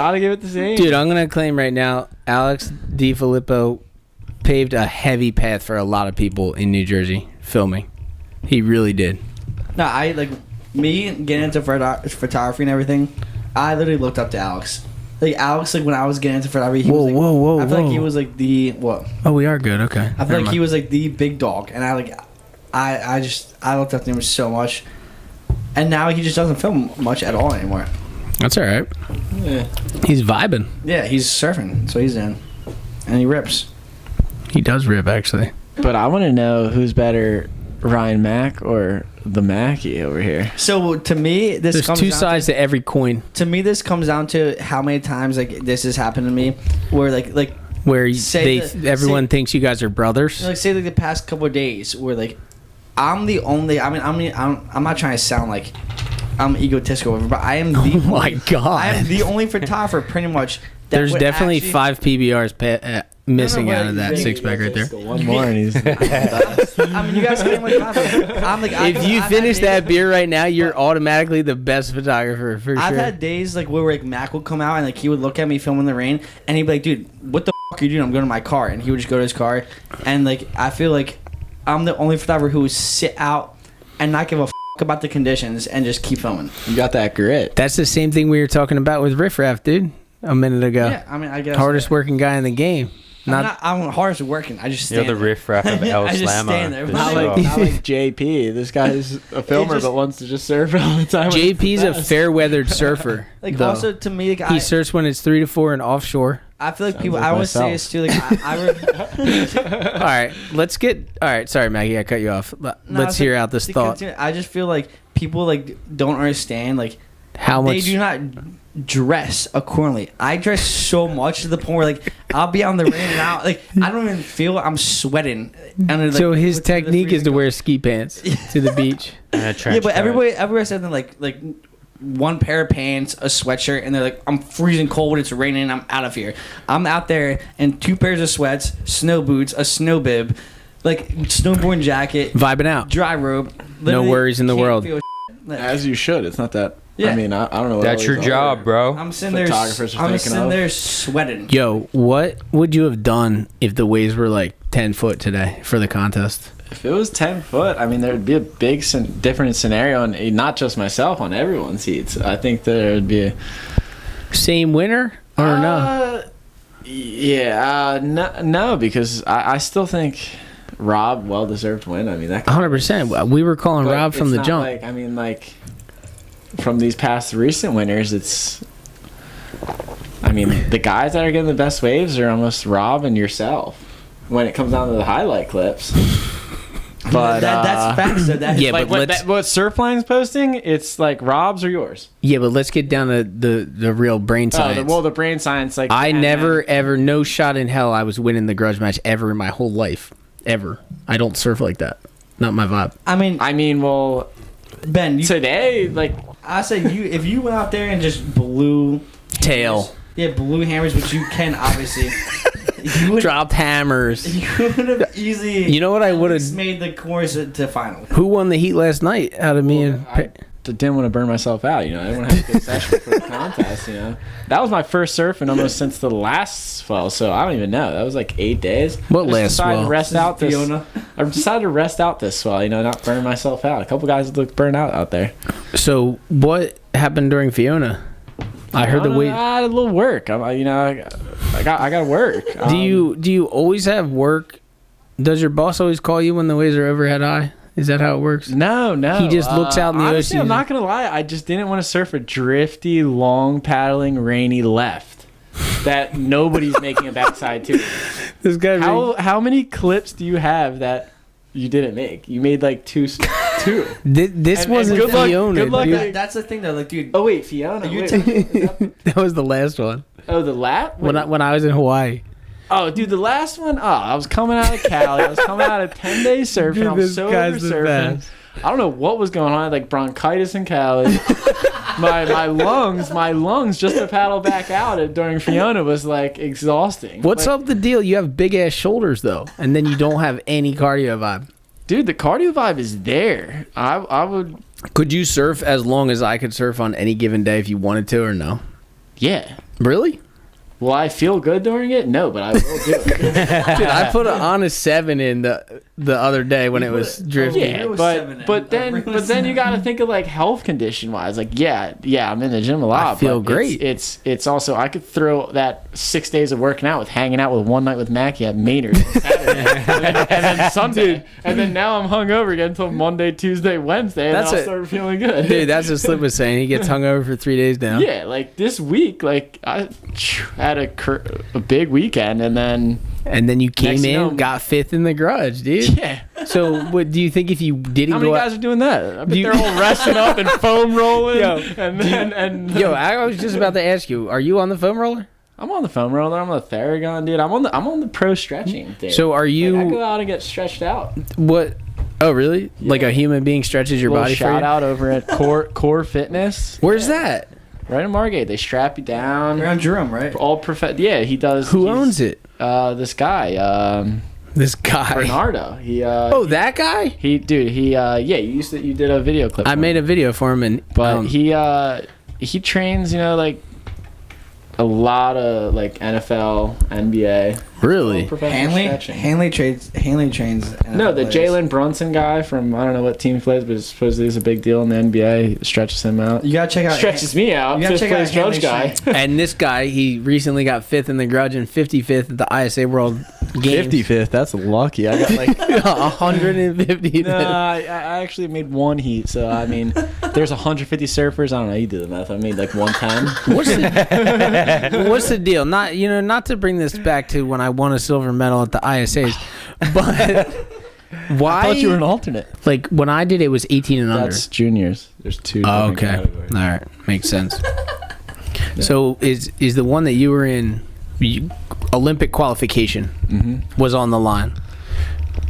I'm gonna claim right now, Alex DiFilippo paved a heavy path for a lot of people in New Jersey filming. He really did. No, I like me getting into photography and everything. I literally looked up to Alex. Like Alex, like when I was getting into photography, he was like, whoa, I feel like he was like the what? Oh, we are good. Okay. I feel like he was like the big dog, and I looked up to him so much, and now he just doesn't film much at all anymore. That's all right. Yeah. He's vibing. Yeah, he's surfing, so he's in, and he rips. He does rip, actually. But I want to know who's better, Ryan Mack or the Makki over here. So to me, this There's comes two down sides to every coin. To me, this comes down to how many times like this has happened to me, where like Where everyone say- thinks you guys are brothers. like say like the past couple of days where like I'm the only. I mean, I'm not trying to sound like I'm egotistical, but I am the. Oh my God. I am the only photographer, pretty much. That There's would definitely actually- 5 PBRs missing No, out of that wait, six pack right there. One more and he's. I mean, you guys can't like. I'm like. If you finish that beer right now, you're automatically the best photographer for I've sure. had days like where like Mac would come out and like he would look at me filming in the rain and he'd be like, "Dude, what the fuck are you doing? I'm going to my car." And he would just go to his car, and like I feel like I'm the only photographer who would sit out and not give a fuck about the conditions and just keep filming. You got that grit. That's the same thing we were talking about with Riff Raff, dude, a minute ago. Yeah, I mean, I guess Hardest working guy in the game. I'm hardest working. I just You're stand the there. riff raff of El I just stand Slammer. there. for Not sure. Not like JP. This guy's a filmer just- but wants to just surf all the time. JP's a fair weathered surfer. Like though. also to me, like, He surfs when it's 3 to 4 and offshore. I feel like Sounds people. like I always say myself. this too. Like All right, let's get. All right, sorry, Maggie, I cut you off. Let's hear out this thought. I just feel like people like don't understand like How much? they do not dress accordingly. I dress so much to the point where like I'll be out in the rain and out like I don't even feel I'm sweating. And like, So his with the technique is to freezing wear ski pants to the beach. And a trench Yeah, but coat. everybody said that like one pair of pants, a sweatshirt, and they're like, I'm freezing cold, it's raining, I'm out of here. I'm out there in 2 pairs of sweats, snow boots, a snow bib, like snowboarding jacket, Vibing out. dry robe. No Literally worries in the can't world. feel like, As you should. It's not that. Yeah. I mean, I don't know what That's all your these job, other- bro. I'm sitting there. Photographers are I'm thinking sitting of. there sweating. Yo, what would you have done if the waves were like 10 foot today for the contest? If it was 10 foot, I mean, there'd be a big different scenario, and not just myself, on everyone's heats. I think there'd be a. Same winner or no? Yeah, no, because I still think Rob well-deserved win. I mean, that. 100%. We were calling But Rob from it's the not jump. Like, I mean, like, from these past recent winners, it's. I mean, the guys that are getting the best waves are almost Rob and yourself when it comes down to the highlight clips. But that's facts. So that Yeah, is, but like let's- what Surfline's posting, it's like Rob's or yours. Yeah, but let's get down to the real brain science. The brain science, like I and, never, ever, no shot in hell I was winning the grudge match ever in my whole life. Ever. I don't surf like that. Not my vibe. I mean, well, Ben, today, like, I say if you went out there and just blew Tail. hammers, blue hammers, which you can obviously. You would, Dropped hammers. you would have easily. You know what I would have made the course to final. Who won the heat last night out of me and I didn't want to burn myself out, you know. I didn't want to have a good session for the contest, you know. That was my first surfing almost since the last swell, so I don't even know. That was like 8 days. What I just last decided swell? To rest out this. Fiona. I decided to rest out this swell, you know, not burn myself out. A couple guys looked burned out there. So what happened during Fiona? I heard the wave. I had a little work. I got to work. Do you always have work? Does your boss always call you when the waves are overhead high? Is that how it works? No. He just looks out in the honestly, ocean. I'm not gonna lie. I just didn't want to surf a drifty, long paddling, rainy left that nobody's making a backside to. This guy. How many clips do you have that you didn't make? You made like two. This And wasn't good luck- Fiona. good luck- dude. That's the thing though, like dude. Oh wait, Fiona. You Wait. That was the last one. Oh, the lap. When I was in Hawaii. Oh, dude, the last one. Oh, I was coming out of Cali. I was coming out of 10 days surfing. Dude, I'm this so guy's over the surfing. best. I don't know what was going on. I had like bronchitis in Cali. my lungs just to paddle back out during Fiona was like exhausting. What's Like, up the deal? You have big ass shoulders though, and then you don't have any cardio vibe. dude? The cardio vibe is there. I would. Could you surf as long as I could surf on any given day if you wanted to, or no? Yeah. Really? Will I feel good during it? No, but I will do it. Dude, I put an honest 7 in the other day when it was drifting. Yeah, Real but 7 then you got to think of like health condition wise. Like yeah, I'm in the gym a lot. I feel but great. It's also I could throw that 6 days of working out with hanging out with one night with Makki at Maynard on Saturday, and then Sunday, and then now I'm hungover again until Monday, Tuesday, Wednesday, and That's I'll it. start feeling good. Dude, that's what Slip was saying. He gets hungover for 3 days now. Yeah, like this week, like I had a big weekend, and then And then you came Next in, thing you know- got 5th in the garage, dude. yeah. So, what do you think if you didn't How many go guys are doing that? I bet you- they're all resting up and foam rolling. Yo, and Yo, I was just about to ask you, are you on the foam roller? I'm on the foam roller. I'm on the Theragun, dude. I'm on the pro stretching thing. So are you Like, I go out and get stretched out. what? Oh, really? Like a human being stretches your Little body for shout you? out over at Core Fitness. Where's that? Right in Margate. They strap you down. Around Jerome, right? All Yeah, he does. Who owns it? This guy. This guy. Bernardo. He. Oh, that guy? He yeah. You did a video clip. I for made him. a video for him, and But he trains. You know, like a lot of like NFL, NBA. really. Professional stretching. Hanley trains. No, the NFL players. Jalen Brunson guy from I don't know what team he plays, but supposedly it's a big deal in the NBA. He stretches him out. You gotta check out. Stretches me out. You gotta Fifth check out place judge Hanley's guy. And this guy, he recently got 5th in the grudge and 55th at the ISA World Games. 55th. That's lucky. I got like 150th. no. I actually made one heat. So I mean, there's 150 surfers. I don't know. You do the math. I made like 110. What's the deal? Not to bring this back to when I won a silver medal at the ISAs, but why? I thought you were an alternate. Like when I did it was 18 and under. That's juniors. There's two. Oh, different okay. categories. All right. Makes sense. So is the one that you were in Olympic qualification was on the line.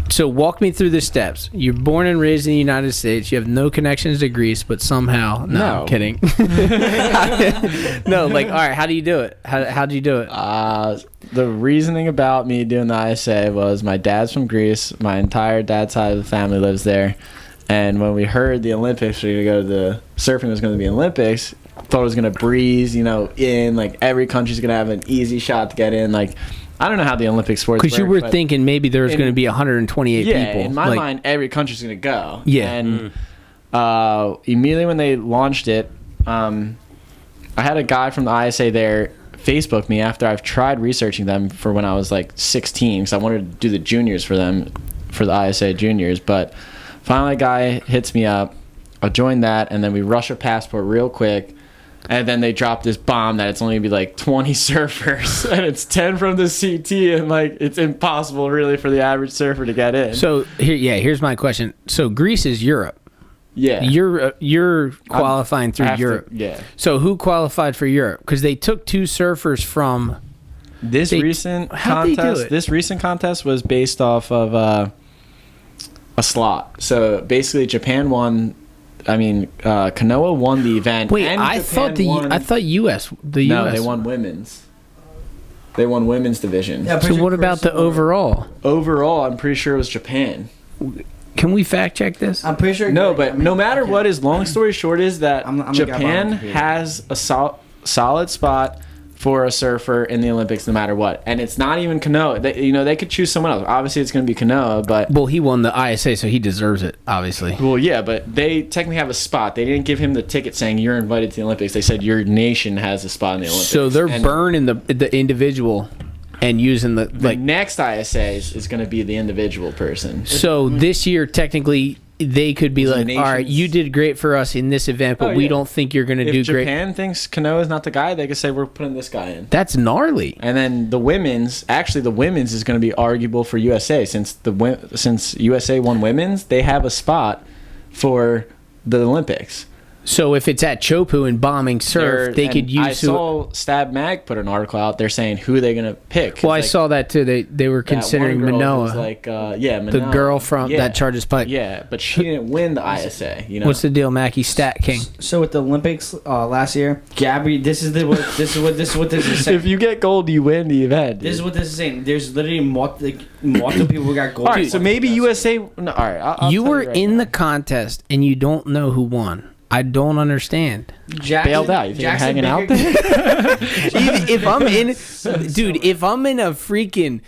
So walk me through the steps. You're born and raised in the United States. You have no connections to Greece, but somehow... No, I'm kidding. No, like, all right, how do you do it? How do you do it? The reasoning about me doing the ISA was my dad's from Greece. My entire dad's side of the family lives there. And when we heard the Olympics were going to go to the surfing was going to be Olympics, thought it was going to breeze, in. Like, every country's going to have an easy shot to get in. Like, I don't know how the Olympic sports Because you work, were but thinking maybe there was going to be 128 people. in my Like, mind, every country's going to go. Yeah. And immediately when they launched it, I had a guy from the ISA there Facebook me after I've tried researching them for when I was like 16 because I wanted to do the juniors for them, for the ISA juniors. But finally a guy hits me up. I joined that, and then we rush a passport real quick. And then they drop this bomb that it's only gonna be like 20 surfers, and it's 10 from the CT, and like it's impossible really for the average surfer to get in. So here's my question. So Greece is Europe. Yeah, You're qualifying through Europe. Yeah. So who qualified for Europe? Because they took 2 surfers from This recent contest was based off of a slot. So basically, Japan won. I mean, Kanoa won the event. Wait, and I thought US. No, they won women's. They won women's division. Yeah, So what about the overall? Overall, I'm pretty sure it was Japan. Can we fact check this? I'm pretty sure. No, but no matter what, his long story short is that I'm the guy Japan behind the computer. has a solid spot for a surfer in the Olympics no matter what. And it's not even Kanoa. They could choose someone else. Obviously, it's going to be Kanoa, but... Well, he won the ISA, so he deserves it, obviously. Well, yeah, but they technically have a spot. They didn't give him the ticket saying you're invited to the Olympics. They said your nation has a spot in the Olympics. So they're burning the individual and using the next ISA is going to be the individual person. So this year, technically, they could be like, nations. all right, you did great for us in this event, but we don't think you're going to do If great. Japan thinks Kanoa is not the guy, they could say we're putting this guy in. That's gnarly. And then the women's is going to be arguable for USA since USA won women's, they have a spot for the Olympics. So if it's at Chopu and bombing surf, they could use. I saw Stab Mag put an article out there saying who they're gonna pick. Well, I saw that too. They were considering Manoa. Manoa, the girl from that charges pike. Yeah, but she didn't win the ISA. What's the deal, Makki? Stat King. So with the Olympics last year, Gabby, this is what this is saying. If you get gold, you win the event. This is what this is saying. There's literally multiple people who got gold. All right, so maybe USA. No, all right, I'll You tell were right in now. the contest and you don't know who won. I don't understand. Bailed out. You think I'm hanging out there? If I'm in, dude, if I'm in a freaking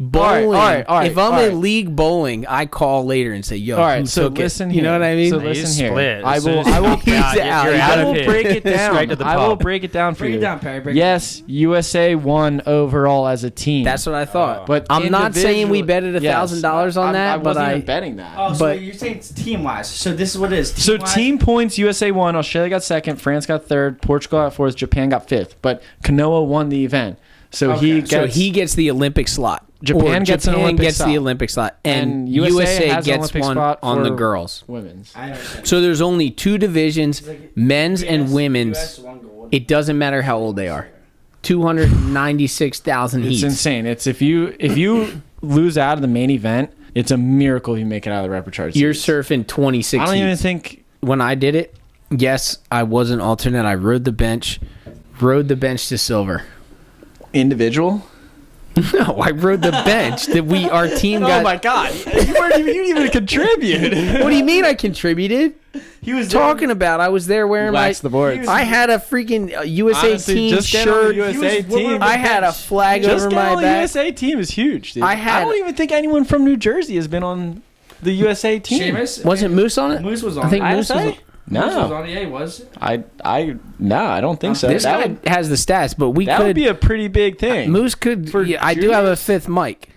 bowling, if I'm in league bowling, I call later and say, "Yo, all right, who so took listen it?" here. You know what I mean? So You listen here. split. I As soon will. as I you will. walk out, You're out I of will here. break it down. Straight to the I will pub. break it down for Break you. it down, Perry. Yes, USA won overall as a team. That's what I thought. But I'm not saying we betted individual- $1,000 on that, I but wasn't even betting that. Oh, so But- you're saying it's team-wise. So this is what it is. So Team-wise, team points, USA won, Australia got second, France got third, Portugal got fourth, Japan got fifth. But Kanoa won the event. So Okay. he gets the Olympic slot. Japan Or gets an Olympic gets slot. the Olympic slot, and And USA USA has an gets Olympic one spot on the for- girls. women's. I understand. So there's only 2 divisions, men's and US women's. won gold. It doesn't matter how old they are. 296,000 It's heats. insane. It's if you lose out of the main event, it's a miracle if you make it out of the repertoire. You're surfing 26 I don't even heats. think When I did it, yes, I was an alternate. I rode the bench to silver. individual. No, I rode the bench. Our team got. Oh my god, you didn't even contribute. What do you mean I contributed? He was Talking about I was there wearing my. Wax the boards. I had a freaking USA Honestly, team just get on the shirt. USA team. I had a flag Just over get my on the back. USA team is huge, dude. I don't even think anyone from New Jersey has been on the USA team. Seamus? Wasn't Moose on it? Moose was on I think it. Moose was on. Moose was No, on it. Yeah, he was. I don't think so. This that guy would, has the stats, but we that could. would be a pretty big thing. Moose could. For Yeah, I do have a juniors? 5th mic.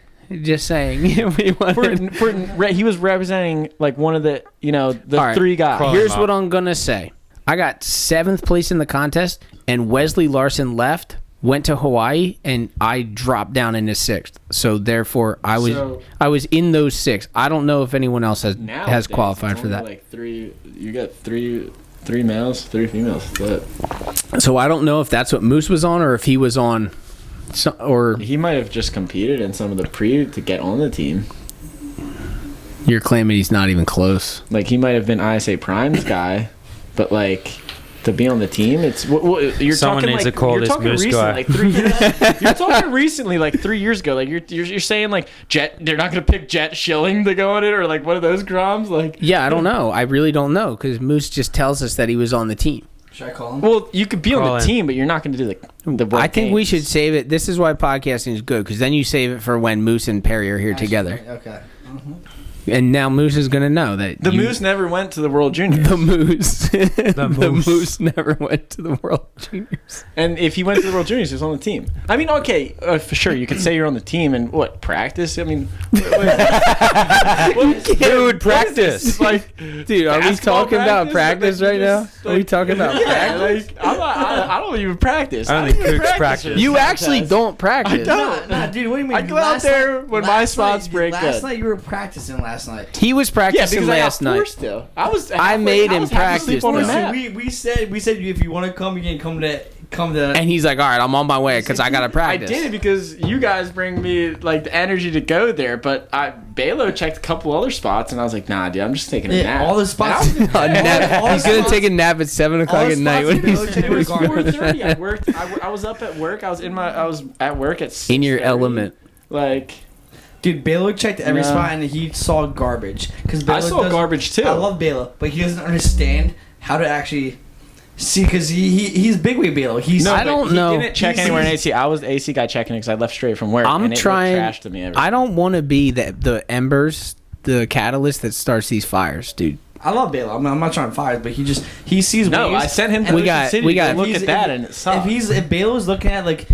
Just saying. We wanted- He was representing like one of the All right. 3 guys. Call Here's him what up. I'm gonna say. I got 7th place in the contest, and Wesley Larson left, went to Hawaii, and I dropped down into 6th. So therefore, I was in those 6. I don't know if anyone else has Nowadays, qualified it's for only that. Like 3, you got 3 males, 3 females. Split. So I don't know if that's what Moose was on, or if he was on, or He might have just competed in some of the pre to get on the team. you're claiming he's not even close. Like he might have been ISA Prime's guy, but like to be on the team, it's you're Someone talking needs like to call you're this talking Moose recently, guy. like 3 years. You're talking recently, like 3 years ago. Like you're saying like Jet. They're not gonna pick Jet Schilling to go on it, or like one of those groms. Like Yeah, I don't know. I really don't know because Moose just tells us that he was on the team. Should I call him? well, you could be on Call the in. team, but you're not gonna do like the. I think we should save it. This is why podcasting is good because then you save it for when Moose and Perry are here together. Okay. And now Moose is gonna know that The Moose never went to the World Juniors. The Moose. The Moose never went to the World Juniors. And if he went to the World Juniors, he was on the team. I mean, okay, for sure, you could say you're on the team and what, practice? I mean, dude, practice. Like, dude, are we talking about practice right now? Are we talking about practice? Like, I don't even practice. I don't think Cooks practice. You actually don't practice. Nah, dude, what do you mean? I go out there when my spots break Last good. night you were practicing last night. He was practicing last night. I made him practice. We said if you want to come, you can come to. And he's like, all right, I'm on my way because I gotta practice. I did it because you guys bring me like the energy to go there, but Balo checked a couple other spots, and I was like, nah, dude, I'm just taking a nap. All the spots. He's gonna take a nap at 7 o'clock at night. It was 4:30. I worked. I was up at work. I was at work at 6:30. In your element. Like, dude, Baylor checked every spot and he saw garbage. I saw garbage too. I love Baylor, but he doesn't understand how to actually see because he's big way Baylor. I don't know. He didn't check anywhere in AC. I was the AC guy checking because I left straight from work. I'm and trying. It looked trash to me. I don't want to be the embers, the catalyst that starts these fires, dude. I love Baylor. I'm not trying to fire, but he sees. No, waves. I sent him to We got- City to look at that, and it sucks. If Baylor's looking at like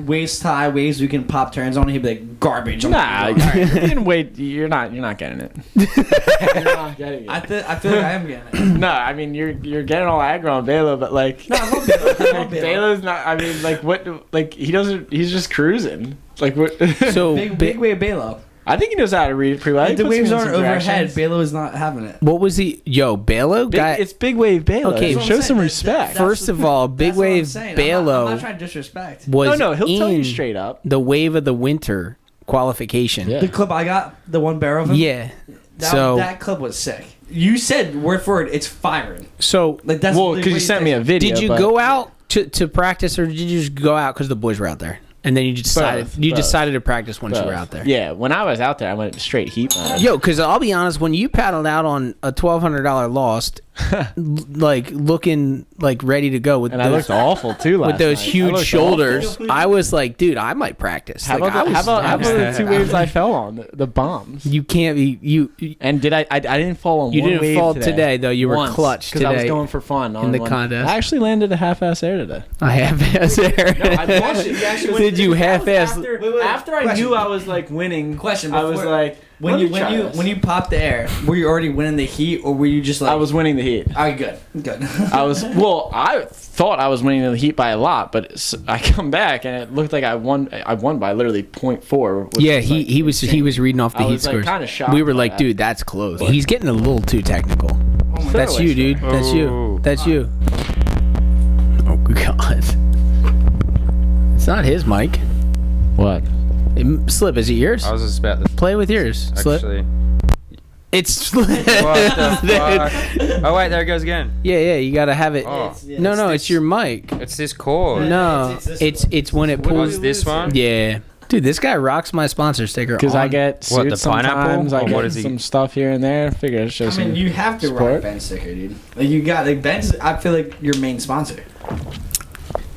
waist high waves we can pop turns on, he'd be like garbage. Nah, you can wait. You're not getting it. You're not getting it. I feel like I am getting it. No, I mean you're getting all aggro on Baylor, but like, No, I love Baylor. I love Baylor. Baylor's not. I mean, like what? Like he doesn't. He's just cruising. Like what? So Big way Baylor. I think he knows how to read it pretty well. If He the puts waves me in aren't some overhead, directions. Baylor is not having it. what was he? Yo, Balo guy. It's big wave Baylor. Okay, Okay, show some saying. respect. First of all, Big That's what I'm Wave saying. Balo I'm not trying to disrespect. was No, he'll tell you in straight up. the wave of the winter qualification. Yeah. The clip I got, the one barrel of him. Yeah. That clip was sick. You said word for word, it's firing. So Like that's Well, because you sent me a video. did you but- go out to practice, or did you just go out because the boys were out there, and then you decided Both. decided to practice once you were Both. out there? Yeah, when I was out there, I went straight heat mode. Yo, because I'll be honest, when you paddled out on a $1,200 Lost, like looking like ready to go with And I those, looked awful too last with those night. I huge looked shoulders, awful. I was like, dude, I might practice. How Like, about, I was- how about the two waves I fell on? The bombs. You can't be you. And did I didn't fall on You one didn't wave fall today. today, though. You were Once, clutch because I was today going for fun on in the one. contest. I actually landed a half-ass air today. I half-ass air. I watched it. Did you half-ass? After I knew I was like winning, Question. I was before- like, when you popped the air, were you already winning the heat, or were you just like? I was winning the heat. All right, good. I thought I was winning the heat by a lot, but I come back and it looked like I won by literally 0.4. which Yeah, was, like, he was reading off the I heat was, like, scores. kinda shocked We were by like, that. dude, that's close. He's getting a little too technical. Oh my That's God. you, dude. That's you. Ooh. That's you. Oh God. It's not his mic. What? Slip, is it yours? I was just about to Play with yours. Slip. actually. It's Slip. What the fuck? Oh wait, there it goes again. Yeah, you gotta have it. Oh, No, it's your mic. it's this cord. No, it's when it What's pulls. this one? Yeah, dude, this guy rocks my sponsor sticker. Because I on- get What, suits the pineapple? sometimes. I Or get what is he- some stuff here and there. Figure it shows I mean, some you have to support. rock Ben's sticker, dude. Like you got like Ben's. I feel like your main sponsor.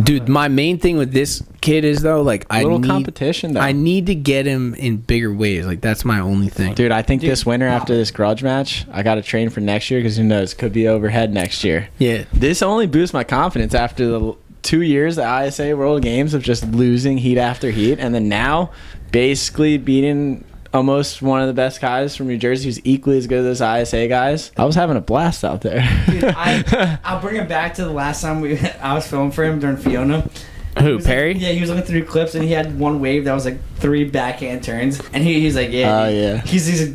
Dude, my main thing with this kid is though, like a little competition though. I need to get him in bigger ways. Like that's my only thing. Dude, I think this winter after this grudge match, I got to train for next year because who knows, could be overhead next year. Yeah. This only boosts my confidence after the 2 years at ISA World Games of just losing heat after heat, and then now basically beating almost one of the best guys from New Jersey who's equally as good as those ISA guys. I was having a blast out there. Dude, I'll bring it back to the last time I was filming for him during Fiona. Who, He was Perry? Like, yeah, he was looking through clips and he had one wave that was like 3 backhand turns, and he's like, yeah, Oh, yeah. He's like,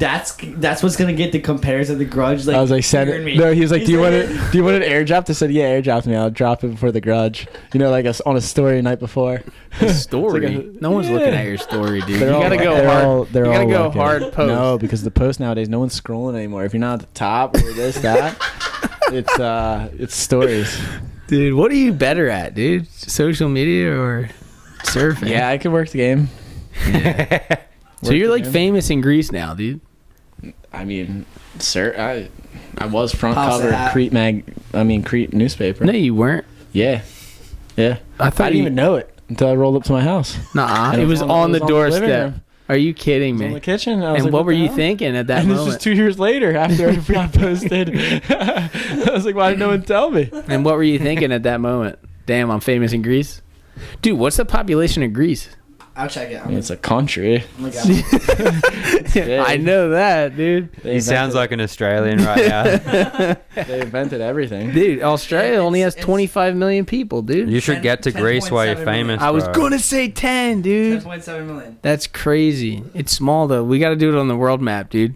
that's what's gonna get the compares of the grudge. Like I was like, send hearing it. me. No, he was like, He's do you want it? Do you want an air drop? I said, yeah, air drop me. I'll drop it before the grudge. You know, like on a story the night before. Story. It's like No one's yeah. looking at your story, dude. They're You all- gotta go they're hard. all- they're you gotta all go looking. hard post. No, because the post nowadays, no one's scrolling anymore. If you're not at the top or this, that, it's stories. Dude, what are you better at, dude? Social media or surfing? Yeah, I could work the game. So you're like game. famous in Greece now, dude. I mean, sir, I was front Pops cover the hat. Crete newspaper. No, you weren't. Yeah. I I thought didn't even know it until I rolled up to my house. Nah, And it was on the living doorstep. room. Are you kidding in me? the kitchen. I was And like, what were the you hell? thinking at that And this moment? was 2 years later after it got posted. I was like, why did no one tell me? And what were you thinking at that moment? Damn, I'm famous in Greece. Dude, what's the population of Greece? I'll check it. It's a country. Oh my God. I know that, dude. He sounds like an Australian right now. They invented everything. Dude, Australia only has It's- 25 million people, dude. You should get to Greece while you're 10.7 famous. I was bro. gonna say 10, dude. 10.7 million. That's crazy. It's small though. We got to do it on the world map, dude.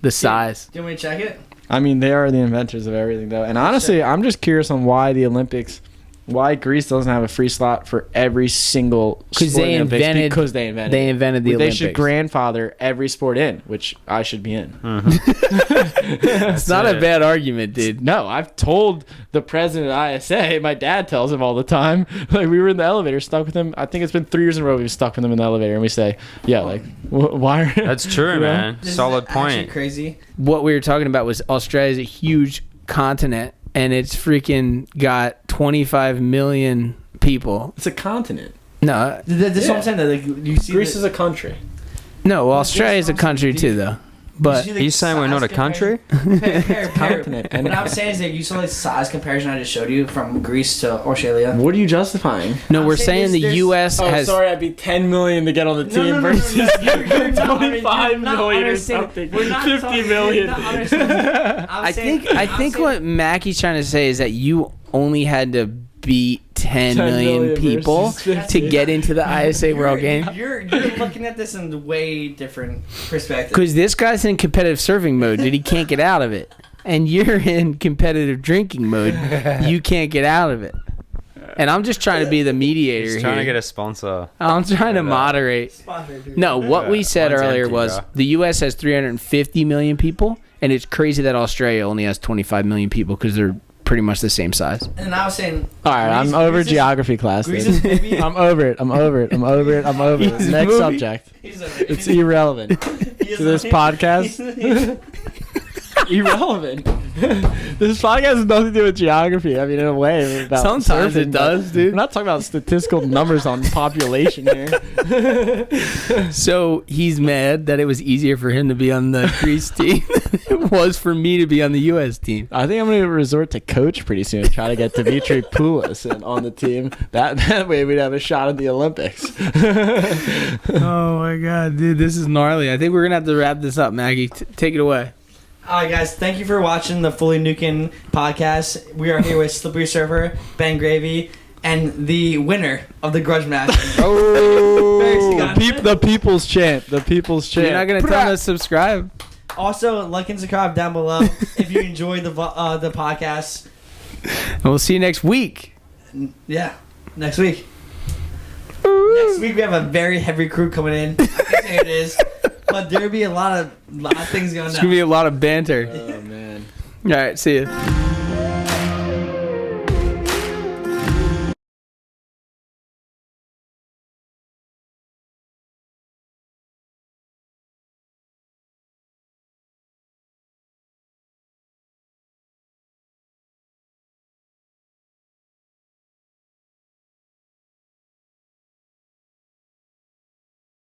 The size. Do you want me to check it? I mean, they are the inventors of everything, though. And honestly, I'm just curious on why the Olympics, why Greece doesn't have a free slot for every single Because sport they in the Olympics. invented. Because they invented. They it. invented the They Olympics. should grandfather every sport in, which I should be in. It's not a bad argument, dude. No, I've told the president of ISA. My dad tells him all the time. Like, we were in the elevator, stuck with him. I think it's been 3 years in a row we've stuck with him in the elevator, and we say, "Yeah, like, why?" Are That's true, You know? man. This is Solid actually point. crazy. What we were talking about was Australia's a huge continent, and it's freaking got 25 million people. It's a continent. No, This is what I'm saying. That, like, you see Greece the- is a country. no. Well, Australia's a country too, though. But you see the Are you saying we're not a size country? Continent. What I'm saying is that you saw the size comparison I just showed you from Greece to Australia. What are you justifying? no, I'm we're saying saying the there's- U.S. Oh, has. sorry, I'd be 10 million to get on the team versus You're not- 25 you're not million or understanding. something. We're not 50 talking- million. you're not understanding. I think what Mackie's trying to say is that you only had to beat 10 million people versus 50. to get into the ISA World Game. You're looking at this in a way different perspective. Because this guy's in competitive surfing mode, dude. He can't get out of it. And you're in competitive drinking mode. You can't get out of it. And I'm just trying to be the mediator He's trying to here. get a sponsor. I'm trying to moderate. No, what we said Mine's earlier empty, was bro. the U.S. has 350 million people, and it's crazy that Australia only has 25 million people because they're pretty much the same size. And I was saying, All right, I'm Greece- over Greece is- geography class. Greece dude. is maybe. I'm over it. I'm over it. I'm over it. I'm over it. He's Next moving. subject. He's over it. It's irrelevant He's to this over it. podcast. Irrelevant. This podcast has nothing to do with geography. I mean, in a way, about Sometimes surfing, it does, but dude. We're not talking about statistical numbers on population here. So he's mad that it was easier for him to be on the Greece team than it was for me to be on the U.S. team. I think I'm going to resort to coach pretty soon and try to get Dimitri Poulos on the team. That way we'd have a shot at the Olympics. Oh my god, dude, this is gnarly. I think we're gonna have to wrap this up, Maggie. Take it away. All right, guys. Thank you for watching the Fully Nuking podcast. We are here with Slippery Surfer, Ben Gravy, and the winner of the grudge match. Oh, the people's chant. The people's chant. You're not gonna tell them to subscribe. Also, like and subscribe down below if you enjoyed the podcast. And we'll see you next week. Yeah, next week. Next week we have a very heavy crew coming in. I can say it is, but there'll be a lot of things going It's on. gonna be a lot of banter. Oh, man. All right, see ya.